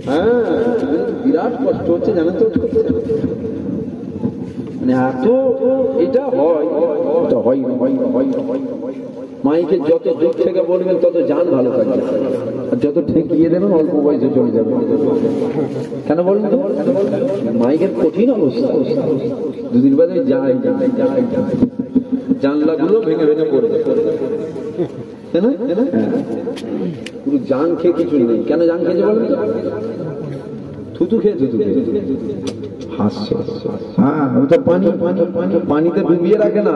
হ্যাঁ বিরাট কষ্ট হচ্ছে জানেন তো, মানে এত এটা হয় মাইকে যত দূর থেকে বলবেন তত জান ভালো থাকবে, আর যত ঠেকিয়ে দেবেন অল্প বয়সে চলে যাবে। কেন বলুন তো? মাইকের কঠিন অবস্থা, দুদিন বাদে যায় জানলাগুলো ভেঙে ভেঙে পড়বে, তাই না? পুরো জান খেয়ে কিছু নেই। কেন জান খেয়েছে বলেন তো? থুতু খেয়ে হাসছে। হ্যাঁ ওটা পানিতে ডুবিয়ে রাখে না,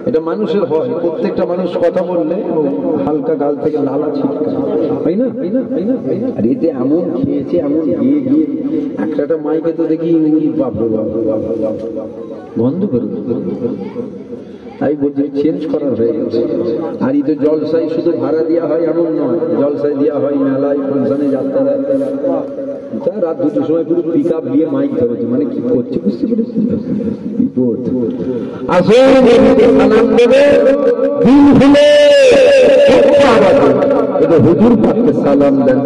এটা মানুষের হয়। প্রত্যেকটা মানুষ কথা বললে হালকা গাল থেকে লালা ছিটকা, তাই না? আর এতে এমন খেয়েছে, এমন গিয়ে গিয়ে একটা মাইকে তো দেখি বন্ধ করে। তাই বলছি চেঞ্জ করার হয়ে গেছে। আর এই তো জলসাই শুধু ভাড়া দেওয়া হয় এমন নয়, জলসাই দেওয়া হয় মেলায়, ফাংশনে, যাত্রা। রাত 2টোর সময় পুরো পিক আপ দিয়ে মাইক ধরেছে, মানে কি করছে বুঝতে পেরেছি? হুজুর পাককে সালাম দেন।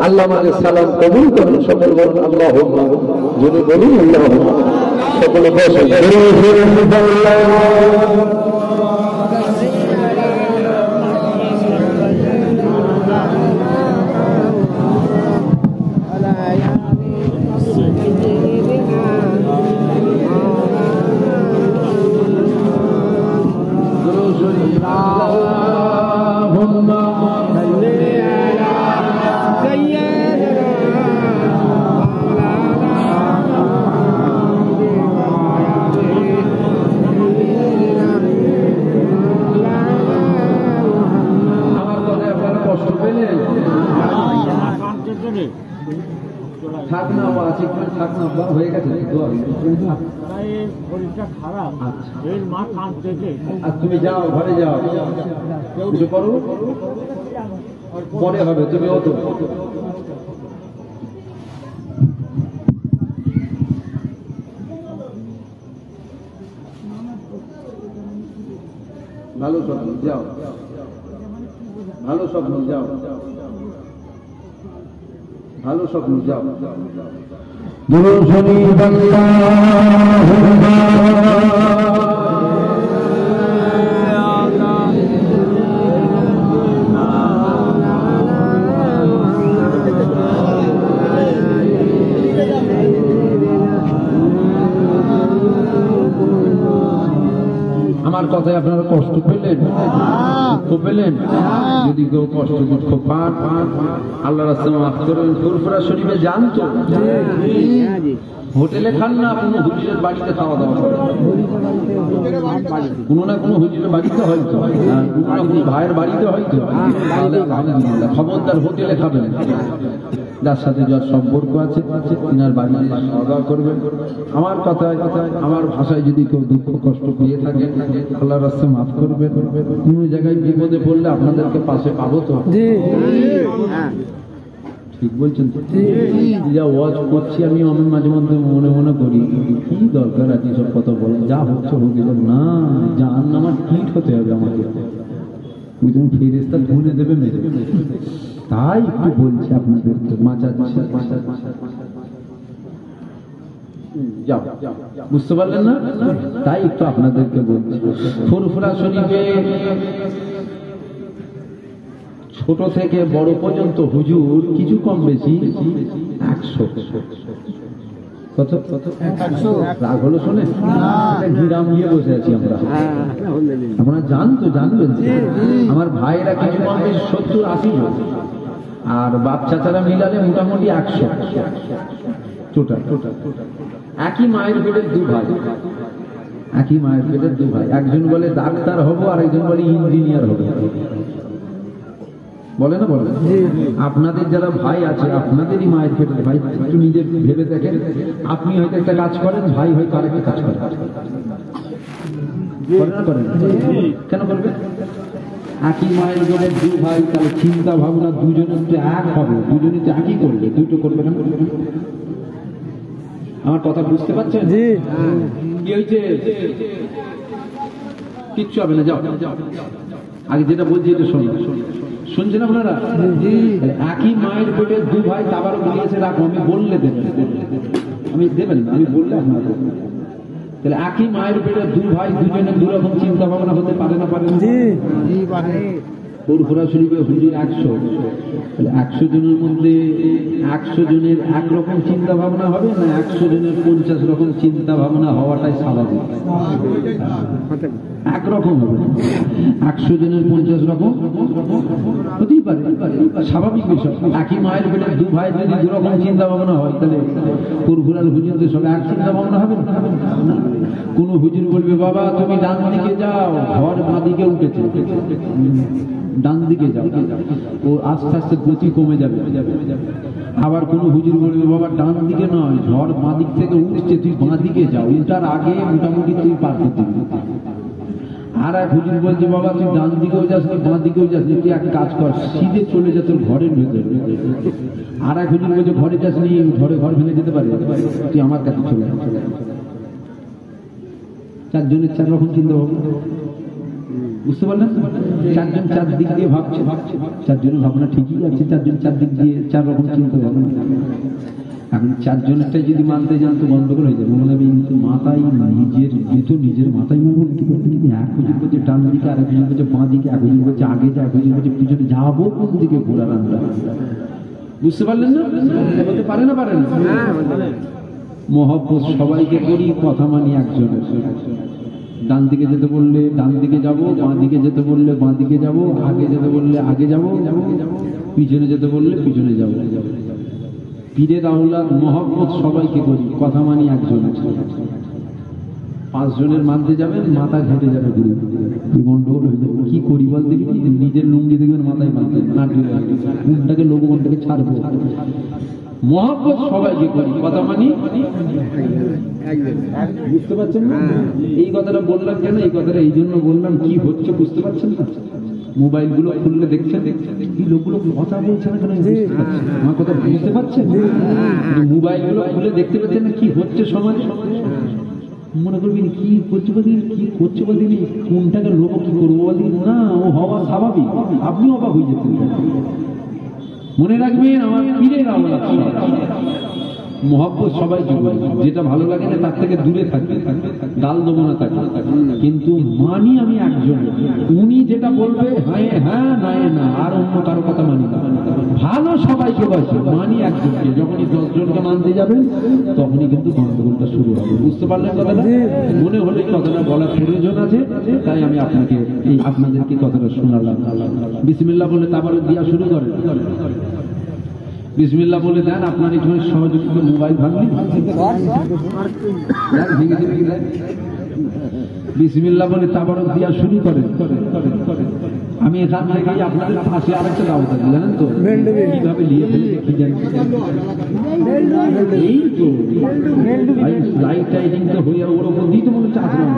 আল্লাহ আমাদের সালাম কবুল করুন। সকল বলুন আল্লাহুম্মা, যিনি বলুন আল্লাহুম্মা। সকলে বসে থাক না, ও আছে থাক না, হয়ে গেছে শরীরটা খারাপ, এর মা কাঁদতেছে। আর তুমি যাও, ঘরে যাও, কিছু করো, পরে হবে, তুমি অত ভালো স্বপ্ন যাও, ভালো স্বপ্ন যাও, ভালো স্বপ্ন যাও। দুরূদ শরীফ আল্লাহুম্মা আমার কথায় আপনারা কষ্ট পেলেন, দুঃখ পেলেন? যদি কেউ কষ্ট দুঃখ পান, আল্লাহ রাস্তায় মাফ করেন। ফুরফুরা শরীফে যান তো, হোটেলে খান না, কোনো হুজুরের বাড়িতে খাওয়া দাওয়া করেন, কোনো না কোনো হুজুরের বাড়িতে হয়তো, কোনো না কোনো ভাইয়ের বাড়িতে হয়তো, খবরদার হোটেলে খাবেন। যার সাথে যার সম্পর্ক আছে তিনার বাড়িতে খাওয়া দাওয়া করবেন। আমার কথায় আমার ভাষায় যদি কেউ দুঃখ কষ্ট পেয়ে থাকে আল্লাহর রাস্তায় মাফ করবেন। কোনো জায়গায় বিপদে পড়লে আপনাদেরকে পাশে পাবো তো, ঠিক বলছেন তো? যা ওয়াজ করছি আমি মাঝে মধ্যে মনে মনে করি কি দরকার আছে সব কথা বলেন, যা হচ্ছে হোক না, জাহান্নামের কীট হতে হবে আমাকে, তুমি ফেরেশতা ধুনে দেবে মেরে, তাই একটু বলছি আপনাদের, মাচাচ্ছি, যাও, বুঝতে পারলেন না? তাই একটু আপনাদেরকে বলছি। ফুরফুরা শরীফে ছোট থেকে বড় পর্যন্ত হুজুর কিছু কম বেশি 100। কত রাগ হলো শুনে? ঘিরাম দিয়ে বসে আছি আমরা, আপনারা জানবেন আমার ভাইরা কিছু কম বেশি 70-80 জন, আর বাপ চাচারা মিলালে মোটামুটি 100 টোটাল। একই মায়ের পেটের দু ভাই, একই মায়ের পেটের দু ভাই, একজন বলে ডাক্তার হবো আর একজন বলে ইঞ্জিনিয়ার হবো, বলে না বলে? আপনাদের যারা ভাই আছে আপনাদেরই মায়ের পেটের ভাই, একটু নিজে ভেবে দেখেন, আপনি হয়তো একটা কাজ করেন, ভাই হয়তো আরেকটা কাজ করেন, কেন করবে? একই মায়ের পেটের দু ভাই, তাহলে চিন্তা ভাবনা দুজনের তো এক হবে, দুজনে তো একই করবে, দুটো করবে কেন? আমার কথা বুঝতে পারছেন? কি হয়েছে? কিচ্ছু হবে না, যাও। আগে যেটা বলছি এটা শুনছেন আপনারা? একই মায়ের পেটের দু ভাই, আবার বলিয়েছে রাখো, আমি বললে দেবেন, আমি দেবেন, আমি বললে আপনারা, তাহলে একই মায়ের পেটের দু ভাই, দুজনের দু রকম চিন্তা ভাবনা হতে পারে না? পারে। ফুরফুরা শরীফে হুজুর 100, তাহলে 100 জনের মধ্যে 100 জনের একরকম চিন্তা ভাবনা হবে না 100 জনের 50 রকম চিন্তা ভাবনা হওয়াটাই স্বাভাবিক? একরকম হবে। 100 জনের 50 রকম হতেই পারে, স্বাভাবিক বিষয়। একই মায়ের পেটের দু ভাই যদি দু রকম চিন্তা ভাবনা হয়, তাহলে ফুরফুরার হুজুরদের সঙ্গে এক চিন্তা ভাবনা হবে না? কোন হুজুর বলবে বাবা তুমি ডান দিকে যাও, ঘর বাঁ দিকে উঠেছে, ডান দিকে যাও, ও আস্তে আস্তে গতি কমে যাবে। আবার কোন হুজুর বলবে বাবা ডান দিকে নয়, ঝড় বাঁ দিক থেকে উঠছে, তুই বাঁ দিকে যাও, উল্টার আগে মোটামুটি তুই পার করতে দিবি। আর এক হুজুর বলছে বাবা তুই ডান দিকেও যাস না বাঁ দিকেও যাস না, তুই এক কাজ কর, সিধে চলে যা তোর ঘরের ভেতরে। আর এক হুজুর বলছে ঘরে যাস নি, ঘরে ঘর ভেঙে যেতে পারে, তুই আমার কাছে চলে যা। 4 জনের 4 রকম চিন্তা ভাবনা, বুঝতে পারলেন? 4 জন 4 দিক দিয়ে ভাবছে, 4 জনের ভাবনা ঠিকই আছে, 4 জন 4 দিক দিয়ে 4 রকম চিন্তা ভাবনা। এখন 4 জনেরটাই যদি মানতে যান তো গন্ডগোল হয়ে যাবে। মনে হবে কিন্তু মাথায় নিজের মাথায় মানবো কি করতে, কিন্তু এক হুজুর করছে ডান দিকে, আর এক হুজুর করছে বাঁ দিকে, এক হুজুর করছে আগে যা, এক হুজুর করছে পিছনে যাবো, কোন দিকে ঘোরার আমরা, বুঝতে পারলেন না? বলতে পারে না? পারে না? মহব্বত সবাইকে করি, কথা মানি একজনের। ডান দিকে যেতে বললে ডান দিকে যাবো, বাঁ দিকে যেতে বললে বাঁ দিকে যাবো, আগে যেতে বললে আগে যাবো, পিছনে যেতে বললে পিছনে যাবো। পীরের আওলাদ মহব্বত সবাইকে করি, কথা মানি একজনের। 5 জনের মানতে যাবেন, মাথা ঘেটে যাবে, গন্ডগোল হয়ে যাবে। কি করি বল দেখি, নিজের লুঙ্গি দেখবেন মাথায় মানতে না, কোনটাকে লোক কোনটাকে ছাড়বো। মহব্বত সবাইকে করি, কথা মানি। বুঝতে পারছেন না? এই কথাটা বললাম কেন? এই কথাটা এই জন্য বললাম, কি হচ্ছে বুঝতে পারছেন না? মোবাইল গুলো খুললে দেখছেন এই লোকগুলো কথা বলছে না কেন? আমার কথা বুঝতে পারছেন? মোবাইল গুলো খুলে দেখতে পাচ্ছেন না কি হচ্ছে সমাজে? মনে করবেন কি করছে বদিন, কি করছে বদিন, কোনটাকে লোক কি করবো বদিন, না ও হওয়া স্বাভাবিক। আপনি অবাক হয়ে যেতেন। মনে রাখবেন আমার পীরের আওলাদ মহব্বত সবাই জরুরি, যেটা ভালো লাগে না তার থেকে দূরে থাকবে, গাল দেবো না তাকে, কিন্তু মানি আমি একজন, উনি যেটা বলবে হ্যাঁ হ্যাঁ নয় না, আর অন্য কারো কথা মানি না। ভালো সবাইকে বাসে, মানি একজনকে। যখনই 10 জনকে মানতে যাবেন তখনই কিন্তু গন্ডগোলটা শুরু হবে। বুঝতে পারলেন কথাটা? মনে হলে কথাটা বলার প্রয়োজন আছে, তাই আমি আপনাদেরকে কথাটা শোনালাম। বিসমিল্লাহ বলে তারপরে দিয়া শুরু করেন। বিসমিল্লাহ বলে দেন। আপনার এখানে সহযোগিতা মোবাইল ভাঙলি বিসমিল্লাহ বলে তাবারক দিয়া শুরু করেন। আমি এখান থেকে আপনাদের পাশে আরেকটা দাওয়াত আছে, জানেন তো কিভাবে নিয়ে ফেলবে কি জানি। এই তো লাইট টাইটিং তো হয়ে ওর ওপর দিয়ে তো মনে হচ্ছে আসলাম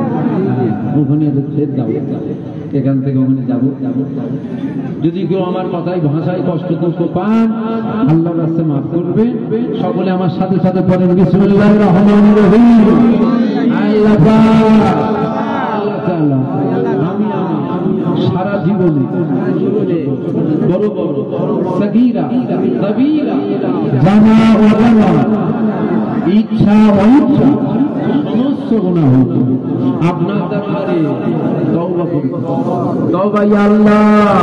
ওখানে দাওয়াত, এখান থেকে ওখানে যাবো। যদি কেউ আমার কথায় ভাষায় কষ্ট পান আল্লাহর রাস্তায় মাফ করবে। সকলে আমার সাথে সাথে পড়েন বিসমিল্লাহির রহমানির রহিম। আল্লাহ তাআলা আমি সারা জীবনে বড় বড় সগীরা কবীরা জানা অজানা ইচ্ছা অনিচ্ছা সমস্ত গুনাহ হতো আপনার দরবারে তওবা করি। তওবা ইয়া আল্লাহ